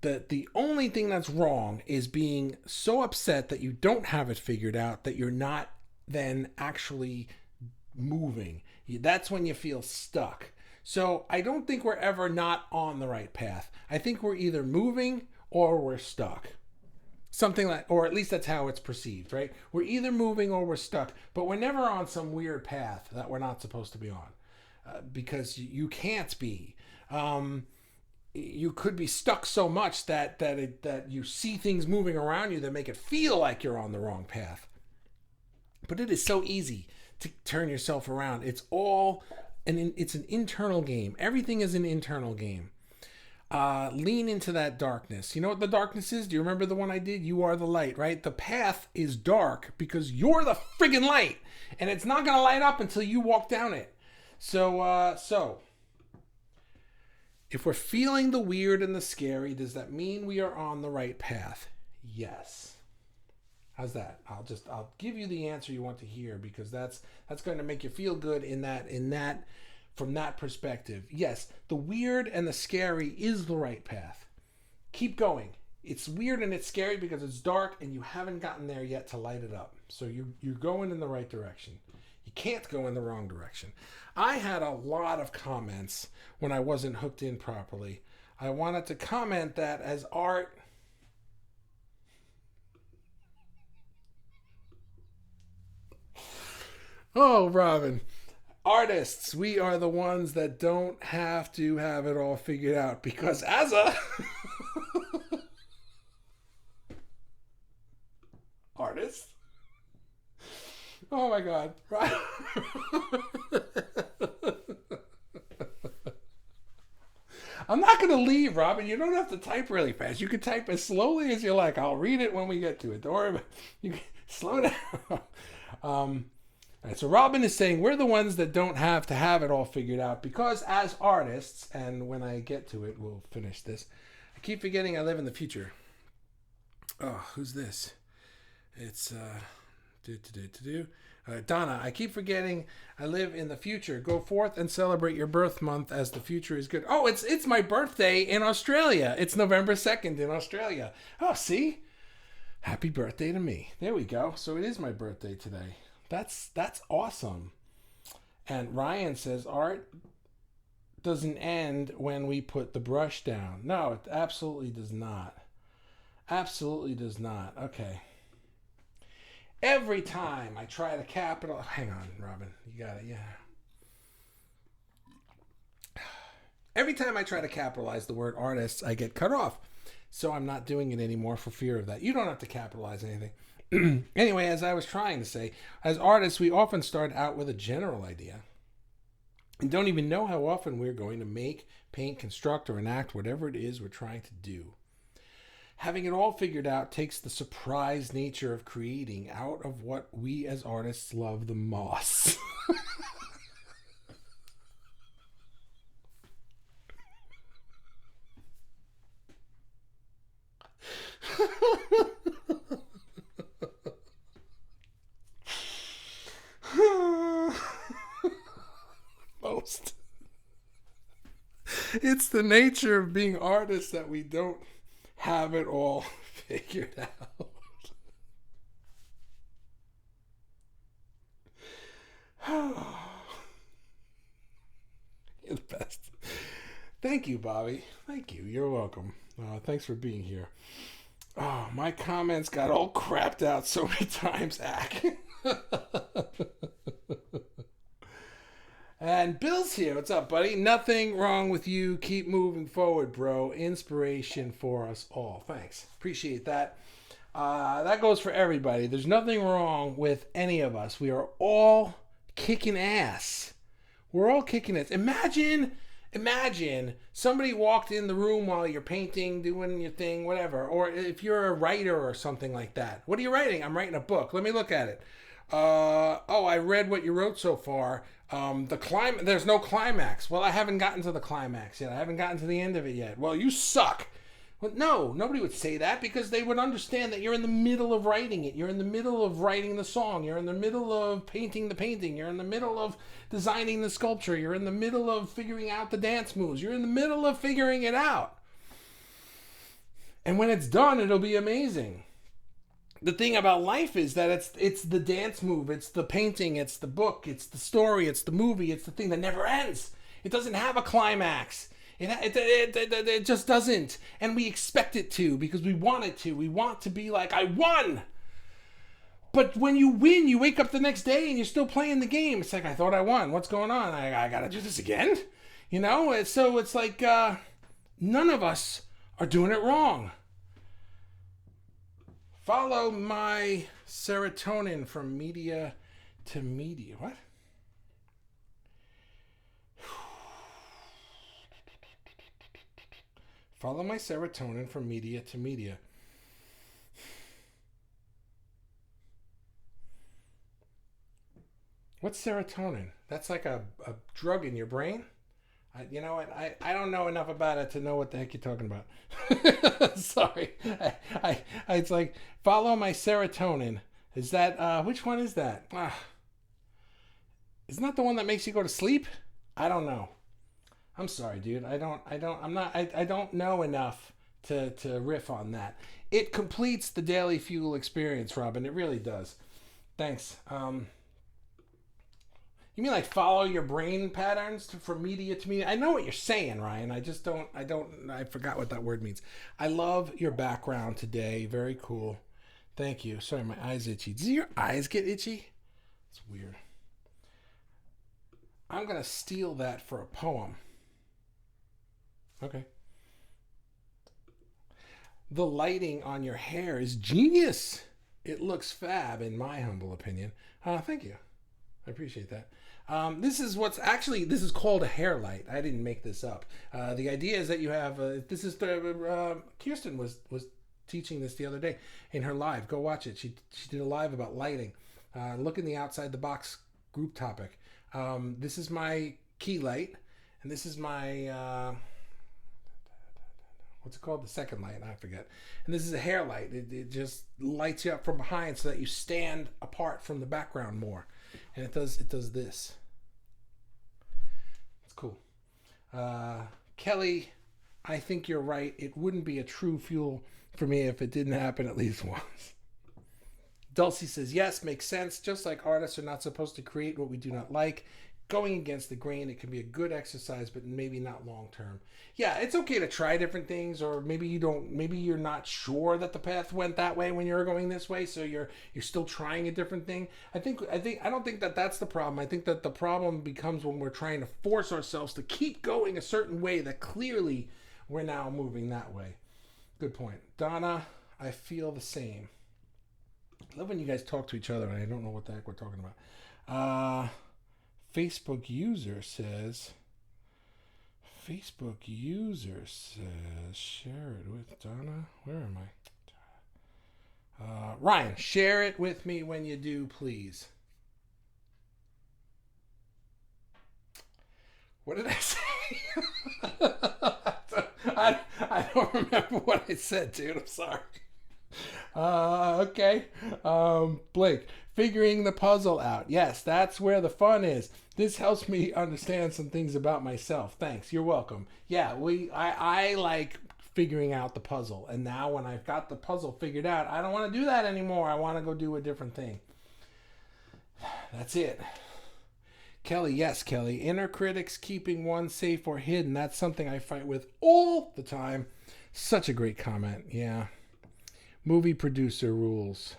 The only thing that's wrong is being so upset that you don't have it figured out that you're not then actually moving. That's when you feel stuck. So I don't think we're ever not on the right path. I think we're either moving or we're stuck. Something like, or at least that's how it's perceived, right? We're either moving or we're stuck, but we're never on some weird path that we're not supposed to be on, because you can't be. You could be stuck so much that you see things moving around you that make it feel like you're on the wrong path. But it is so easy to turn yourself around. It's an internal game. Everything is an internal game. Lean into that darkness. You know what the darkness is? Do you remember the one I did? You are the light, right? The path is dark because you're the friggin' light. And it's not going to light up until you walk down it. So if we're feeling the weird and the scary, does that mean we are on the right path? Yes. How's that? I'll give you the answer you want to hear, because that's going to make you feel good in that from that perspective. Yes, the weird and the scary is the right path. Keep going. It's weird and it's scary because it's dark and you haven't gotten there yet to light it up. So you're going in the right direction. You can't go in the wrong direction. I had a lot of comments when I wasn't hooked in properly. I wanted to comment that as art. Oh, Robin. Artists, we are the ones that don't have to have it all figured out, because as a artist, oh my God. I'm not going to leave, Robin. You don't have to type really fast. You can type as slowly as you like. I'll read it when we get to it. Don't worry about it. You can slow down. All right, so Robin is saying we're the ones that don't have to have it all figured out, because as artists, and when I get to it, we'll finish this. I keep forgetting I live in the future. Oh, who's this? It's Donna. I keep forgetting I live in the future. Go forth and celebrate your birth month, as the future is good. Oh, it's my birthday in Australia. It's November 2nd in Australia. Oh, see? Happy birthday to me. There we go. So it is my birthday today. That's awesome. And Ryan says art doesn't end when we put the brush down. No, it absolutely does not. Absolutely does not. Okay. Every time I try to hang on, Robin. You got it. Yeah. Every time I try to capitalize the word artists, I get cut off. So I'm not doing it anymore for fear of that. You don't have to capitalize anything. Anyway, as I was trying to say, as artists, we often start out with a general idea. and don't even know how often we're going to make, paint, construct, or enact whatever it is we're trying to do. Having it all figured out takes the surprise nature of creating out of what we as artists love the most. Most. It's the nature of being artists that we don't have it all figured out. You're the best. Thank you, Bobby. Thank you. You're welcome. Thanks for being here. Oh, my comments got all crapped out so many times, Ack. And Bill's here. What's up, buddy? Nothing wrong with you. Keep moving forward, bro. Inspiration for us all. Thanks. Appreciate that. That goes for everybody. There's nothing wrong with any of us. We are all kicking ass. We're all kicking ass. Imagine somebody walked in the room while you're painting, doing your thing, whatever. Or if you're a writer or something like that. What are you writing? I'm writing a book. Let me look at it. I read what you wrote so far. There's no climax. Well, I haven't gotten to the climax yet. I haven't gotten to the end of it yet. Well, you suck. Well, no, nobody would say that because they would understand that you're in the middle of writing it. You're in the middle of writing the song. You're in the middle of painting the painting. You're in the middle of designing the sculpture. You're in the middle of figuring out the dance moves. You're in the middle of figuring it out. And when it's done, it'll be amazing. The thing about life is that it's the dance move, it's the painting, it's the book, it's the story, it's the movie, it's the thing that never ends. It doesn't have a climax. It just doesn't. And we expect it to because we want it to. We want to be like, I won. But when you win, you wake up the next day and you're still playing the game. It's like, I thought I won. What's going on? I got to do this again? You know? So it's like none of us are doing it wrong. Follow my serotonin from media to media. What? Follow my serotonin from media to media. What's serotonin? That's like a drug in your brain? You know what? I don't know enough about it to know what the heck you're talking about. Sorry. It's like, follow my serotonin. Is that, which one is that? Isn't that the one that makes you go to sleep? I don't know. I'm sorry, dude. I don't know enough to riff on that. It completes the Daily Fuel experience, Robin. It really does. Thanks. You mean like follow your brain patterns from media to media? I know what you're saying, Ryan. I forgot what that word means. I love your background today. Very cool. Thank you. Sorry, my eyes itchy. Do your eyes get itchy? It's weird. I'm going to steal that for a poem. Okay. The lighting on your hair is genius. It looks fab, in my humble opinion. Thank you. I appreciate that. This is called a hair light. I didn't make this up. The idea is that you have Kirsten was teaching this the other day in her live. Go watch it. She did a live about lighting. Look in the outside the box group topic. This is my key light, and this is my what's it called? The second light. I forget. And this is a hair light. It just lights you up from behind so that you stand apart from the background more. And it does this. It's cool. Kelly, I think you're right. It wouldn't be a true fuel for me if it didn't happen at least once. Dulcie says, yes, makes sense. Just like artists are not supposed to create what we do not like. Going against the grain, it can be a good exercise, but maybe not long term. Yeah, it's okay to try different things, or maybe you're not sure that the path went that way when you're going this way, so you're still trying a different thing. I don't think that that's the problem. I think that the problem becomes when we're trying to force ourselves to keep going a certain way that clearly we're now moving that way. Good point. Donna, I feel the same. I love when you guys talk to each other and I don't know what the heck we're talking about. Facebook user says, share it with Donna. Where am I? Ryan, share it with me when you do, please. What did I say? I don't remember what I said, dude. I'm sorry. Okay. Blake, figuring the puzzle out. Yes, that's where the fun is. This helps me understand some things about myself. Thanks. You're welcome. Yeah, I like figuring out the puzzle. And now when I've got the puzzle figured out, I don't want to do that anymore. I want to go do a different thing. That's it. Kelly, yes, Kelly. Inner critics keeping one safe or hidden. That's something I fight with all the time. Such a great comment. Yeah. Movie producer rules.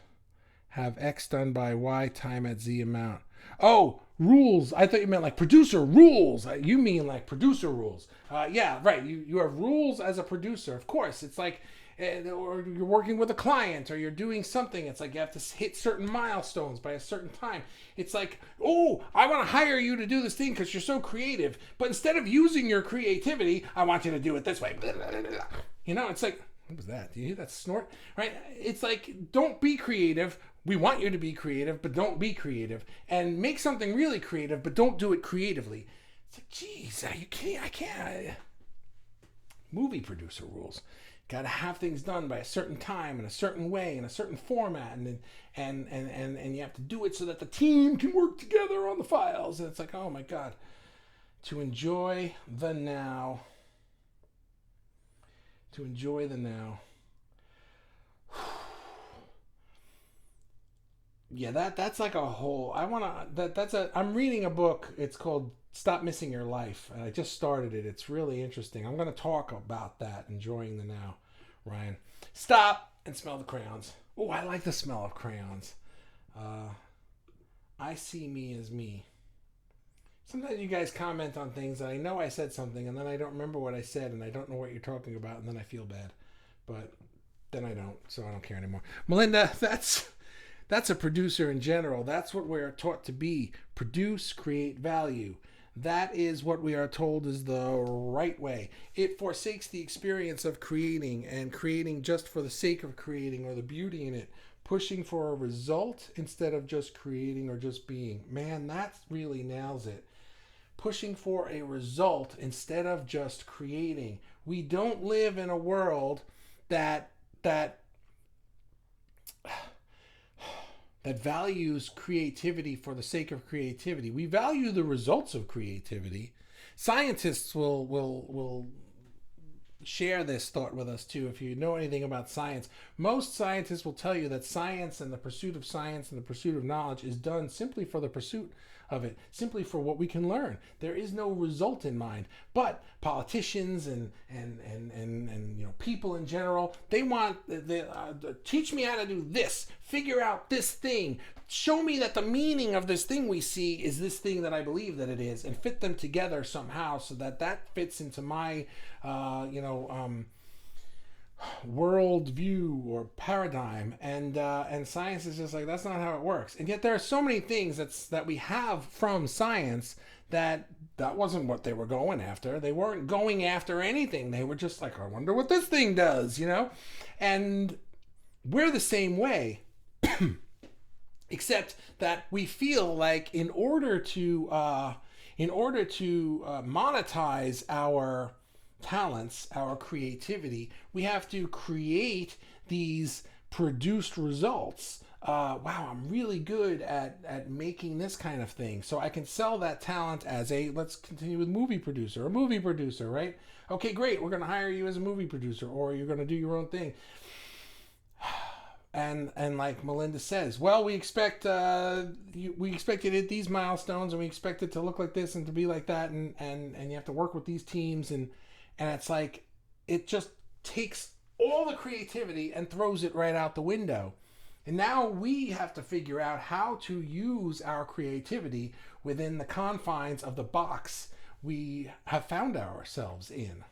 Have X done by Y time at Z amount. Oh, rules. I thought you meant like producer rules. You mean like producer rules. Yeah, right. You have rules as a producer. Of course. It's like, or you're working with a client or you're doing something. It's like you have to hit certain milestones by a certain time. It's like, oh, I want to hire you to do this thing because you're so creative. But instead of using your creativity, I want you to do it this way. You know, it's like, what was that? Do you hear that snort? Right? It's like, don't be creative. We want you to be creative, but don't be creative. And make something really creative, but don't do it creatively. It's like, geez, I can't. Movie producer rules. Got to have things done by a certain time in a certain way in a certain format, and you have to do it so that the team can work together on the files. And it's like, oh my God, to enjoy the now. Yeah, that's like a whole. I'm reading a book. It's called Stop Missing Your Life. I just started it. It's really interesting. I'm going to talk about that, enjoying the now, Ryan. Stop and smell the crayons. Oh, I like the smell of crayons. I see me as me. Sometimes you guys comment on things that I know I said something and then I don't remember what I said and I don't know what you're talking about and then I feel bad. But then I don't, so I don't care anymore. Melinda, that's a producer in general. That's what we're taught to be. Produce, create value. That is what we are told is the right way. It forsakes the experience of creating and creating just for the sake of creating or the beauty in it. Pushing for a result instead of just creating or just being. Man, that really nails it. Pushing for a result instead of just creating. We don't live in a world that values creativity for the sake of creativity. We value the results of creativity. Scientists will share this thought with us too. If you know anything about science, most scientists will tell you that science and the pursuit of science and the pursuit of knowledge is done simply for the pursuit of it, simply for what we can learn. There is no result in mind. But politicians and people in general, they want teach me how to do this, figure out this thing, show me that the meaning of this thing we see is this thing that I believe that it is, and fit them together somehow so that fits into my world view or paradigm, and science is just like, that's not how it works. And yet there are so many things that we have from science that wasn't what they were going after. They weren't going after anything. They were just like, I wonder what this thing does, and we're the same way. Except that we feel like in order to monetize our talents, our creativity, we have to create these produced results. Wow, I'm really good at making this kind of thing, so I can sell that talent as let's continue with movie producer, right? Okay, great, we're going to hire you as a movie producer, or you're going to do your own thing. And like Melinda says, well, we expect you to hit these milestones, and we expect it to look like this and to be like that, and you have to work with these teams, and it's like it just takes all the creativity and throws it right out the window. And now we have to figure out how to use our creativity within the confines of the box we have found ourselves in.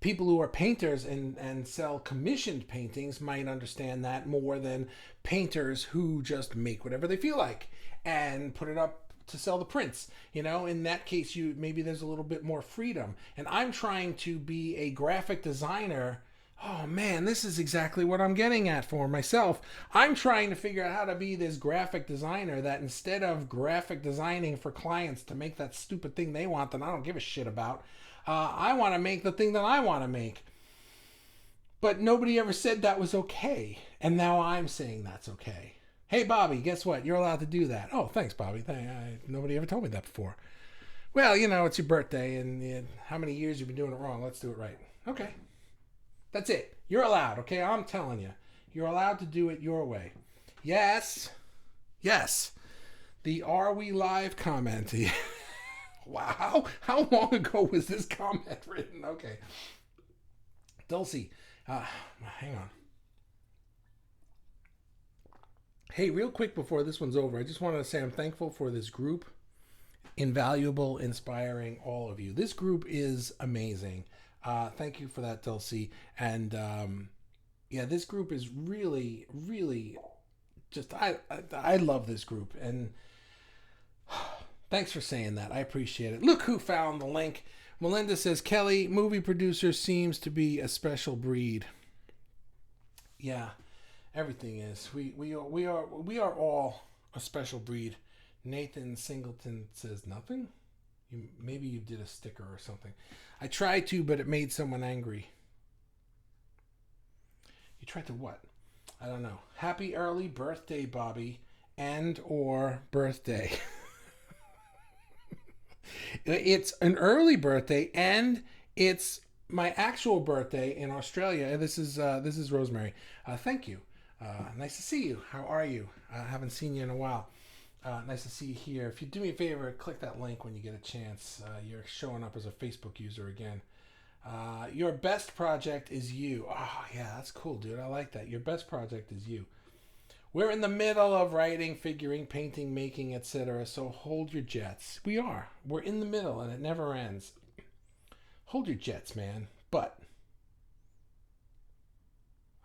People who are painters and sell commissioned paintings might understand that more than painters who just make whatever they feel like and put it up to sell the prints. In that case, maybe there's a little bit more freedom. And I'm trying to be a graphic designer. Oh man, this is exactly what I'm getting at for myself. I'm trying to figure out how to be this graphic designer that instead of graphic designing for clients to make that stupid thing they want that I don't give a shit about, I want to make the thing that I want to make. But nobody ever said that was okay. And now I'm saying that's okay. Hey, Bobby, guess what? You're allowed to do that. Oh, thanks, Bobby. Nobody ever told me that before. Well, it's your birthday, and how many years you've been doing it wrong. Let's do it right. Okay. That's it. You're allowed, okay? I'm telling you. You're allowed to do it your way. Yes. Yes. The Are We Live comment. Wow. How long ago was this comment written? Okay. Dulcie. Hang on. Hey, real quick before this one's over, I just wanted to say I'm thankful for this group. Invaluable, inspiring, all of you. This group is amazing. Thank you for that, Dulcie. And this group is really, really just, I love this group. And thanks for saying that. I appreciate it. Look who found the link. Melinda says, Kelly, movie producer seems to be a special breed. Yeah, everything is. We are all a special breed. Nathan Singleton says nothing. Maybe you did a sticker or something. I tried to, but it made someone angry. You tried to what? I don't know. Happy early birthday, Bobby, and or birthday. It's an early birthday, and it's my actual birthday in Australia. This is Rosemary. Thank you. Nice to see you. How are you? I haven't seen you in a while. Nice to see you here. If you do me a favor, click that link when you get a chance. You're showing up as a Facebook user again. Your best project is you. Oh, yeah, that's cool, dude. I like that. Your best project is you. We're in the middle of writing, figuring, painting, making, etc. So hold your jets. We are. We're in the middle, and it never ends. Hold your jets, man. But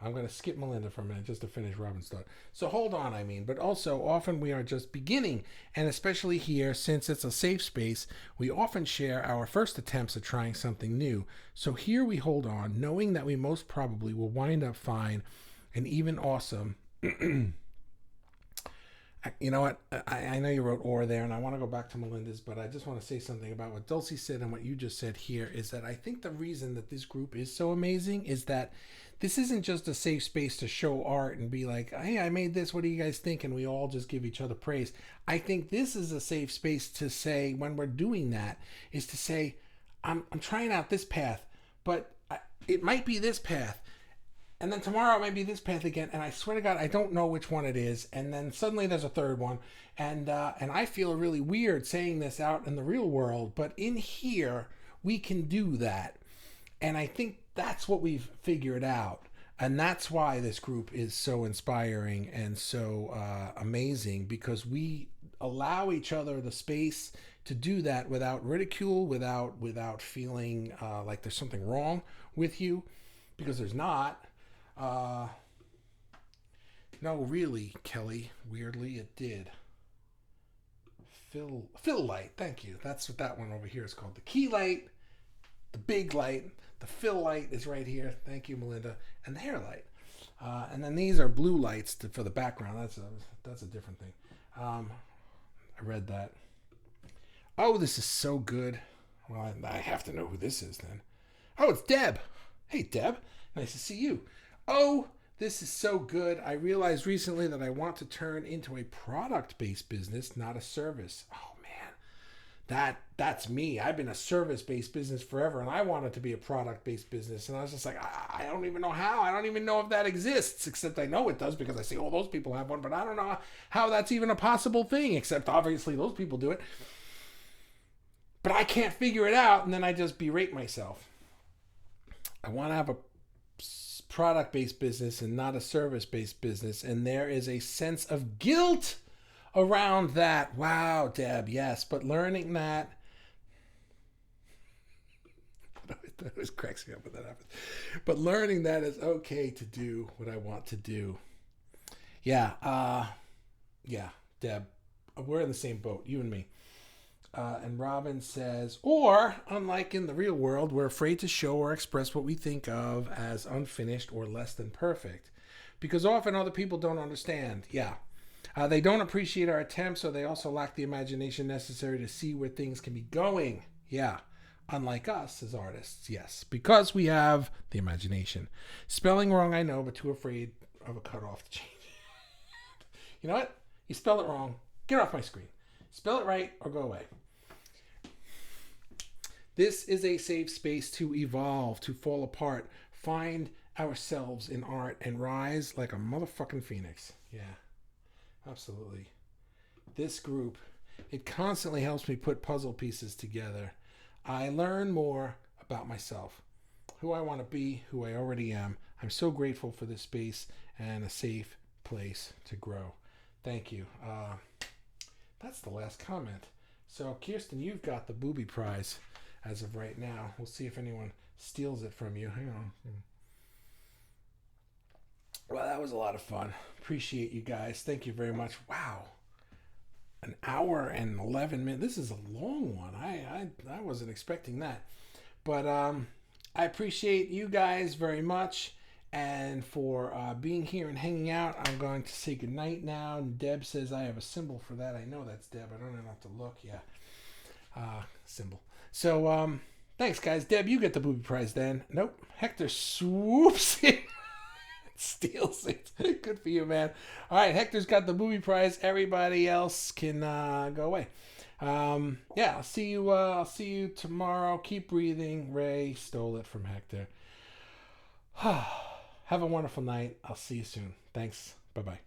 I'm going to skip Melinda for a minute just to finish Robin's thought. So hold on, but also often we are just beginning, and especially here, since it's a safe space, we often share our first attempts at trying something new. So here we hold on, knowing that we most probably will wind up fine and even awesome. You know what? I know you wrote or there, and I want to go back to Melinda's, but I just want to say something about what Dulcie said and what you just said here is that I think the reason that this group is so amazing is that this isn't just a safe space to show art and be like, hey, I made this. What do you guys think? And we all just give each other praise. I think this is a safe space to say when we're doing that is to say, I'm trying out this path, but it might be this path. And then tomorrow it might be this path again, and I swear to God, I don't know which one it is. And then suddenly there's a third one, and I feel really weird saying this out in the real world, but in here we can do that, and I think that's what we've figured out, and that's why this group is so inspiring and so amazing, because we allow each other the space to do that without ridicule, without feeling like there's something wrong with you, because there's not. No, really, Kelly. Weirdly, it did. Fill light. Thank you. That's what that one over here is called. The key light, the big light, the fill light is right here. Thank you, Melinda. And the hair light. And then these are blue lights for the background. That's a different thing. I read that. Oh, this is so good. Well, I have to know who this is then. Oh, it's Deb. Hey, Deb. Nice to see you. Oh, this is so good. I realized recently that I want to turn into a product-based business, not a service. Oh, man. That's me. I've been a service-based business forever, and I want it to be a product-based business. And I was just like, I don't even know how. I don't even know if that exists, except I know it does because I see all those people have one, but I don't know how that's even a possible thing, except obviously those people do it. But I can't figure it out, and then I just berate myself. I want to have a product-based business and not a service-based business, and there is a sense of guilt around that. Wow, Deb, yes, but learning that it always cracks me up when that happens, but learning that it's okay to do what I want to do. Yeah, Deb, We're in the same boat, you and me. And Robin says, or, unlike in the real world, we're afraid to show or express what we think of as unfinished or less than perfect. Because often other people don't understand. Yeah. They don't appreciate our attempts, or they also lack the imagination necessary to see where things can be going. Yeah. Unlike us as artists, yes. Because we have the imagination. Spelling wrong, I know, but too afraid of a cutoff to change. You know what? You spell it wrong. Get off my screen. Spell it right or go away. This is a safe space to evolve, to fall apart, find ourselves in art, and rise like a motherfucking phoenix. Yeah, absolutely. This group, it constantly helps me put puzzle pieces together. I learn more about myself, who I want to be, who I already am. I'm so grateful for this space and a safe place to grow. Thank you. That's the last comment. So, Kirsten, you've got the booby prize as of right now. We'll see if anyone steals it from you. Hang on. Well, that was a lot of fun. Appreciate you guys. Thank you very much. Wow. An hour and 11 minutes. This is a long one. I wasn't expecting that. But I appreciate you guys very much. And for being here and hanging out, I'm going to say goodnight now. And Deb says I have a symbol for that. I know that's Deb. I don't even have to look. Yeah. Symbol. So, thanks, guys. Deb, you get the booby prize then. Nope. Hector swoops in. Steals it. Good for you, man. All right, Hector's got the booby prize. Everybody else can go away. Yeah, I'll see you. I'll see you tomorrow. Keep breathing. Ray stole it from Hector. Have a wonderful night. I'll see you soon. Thanks. Bye-bye.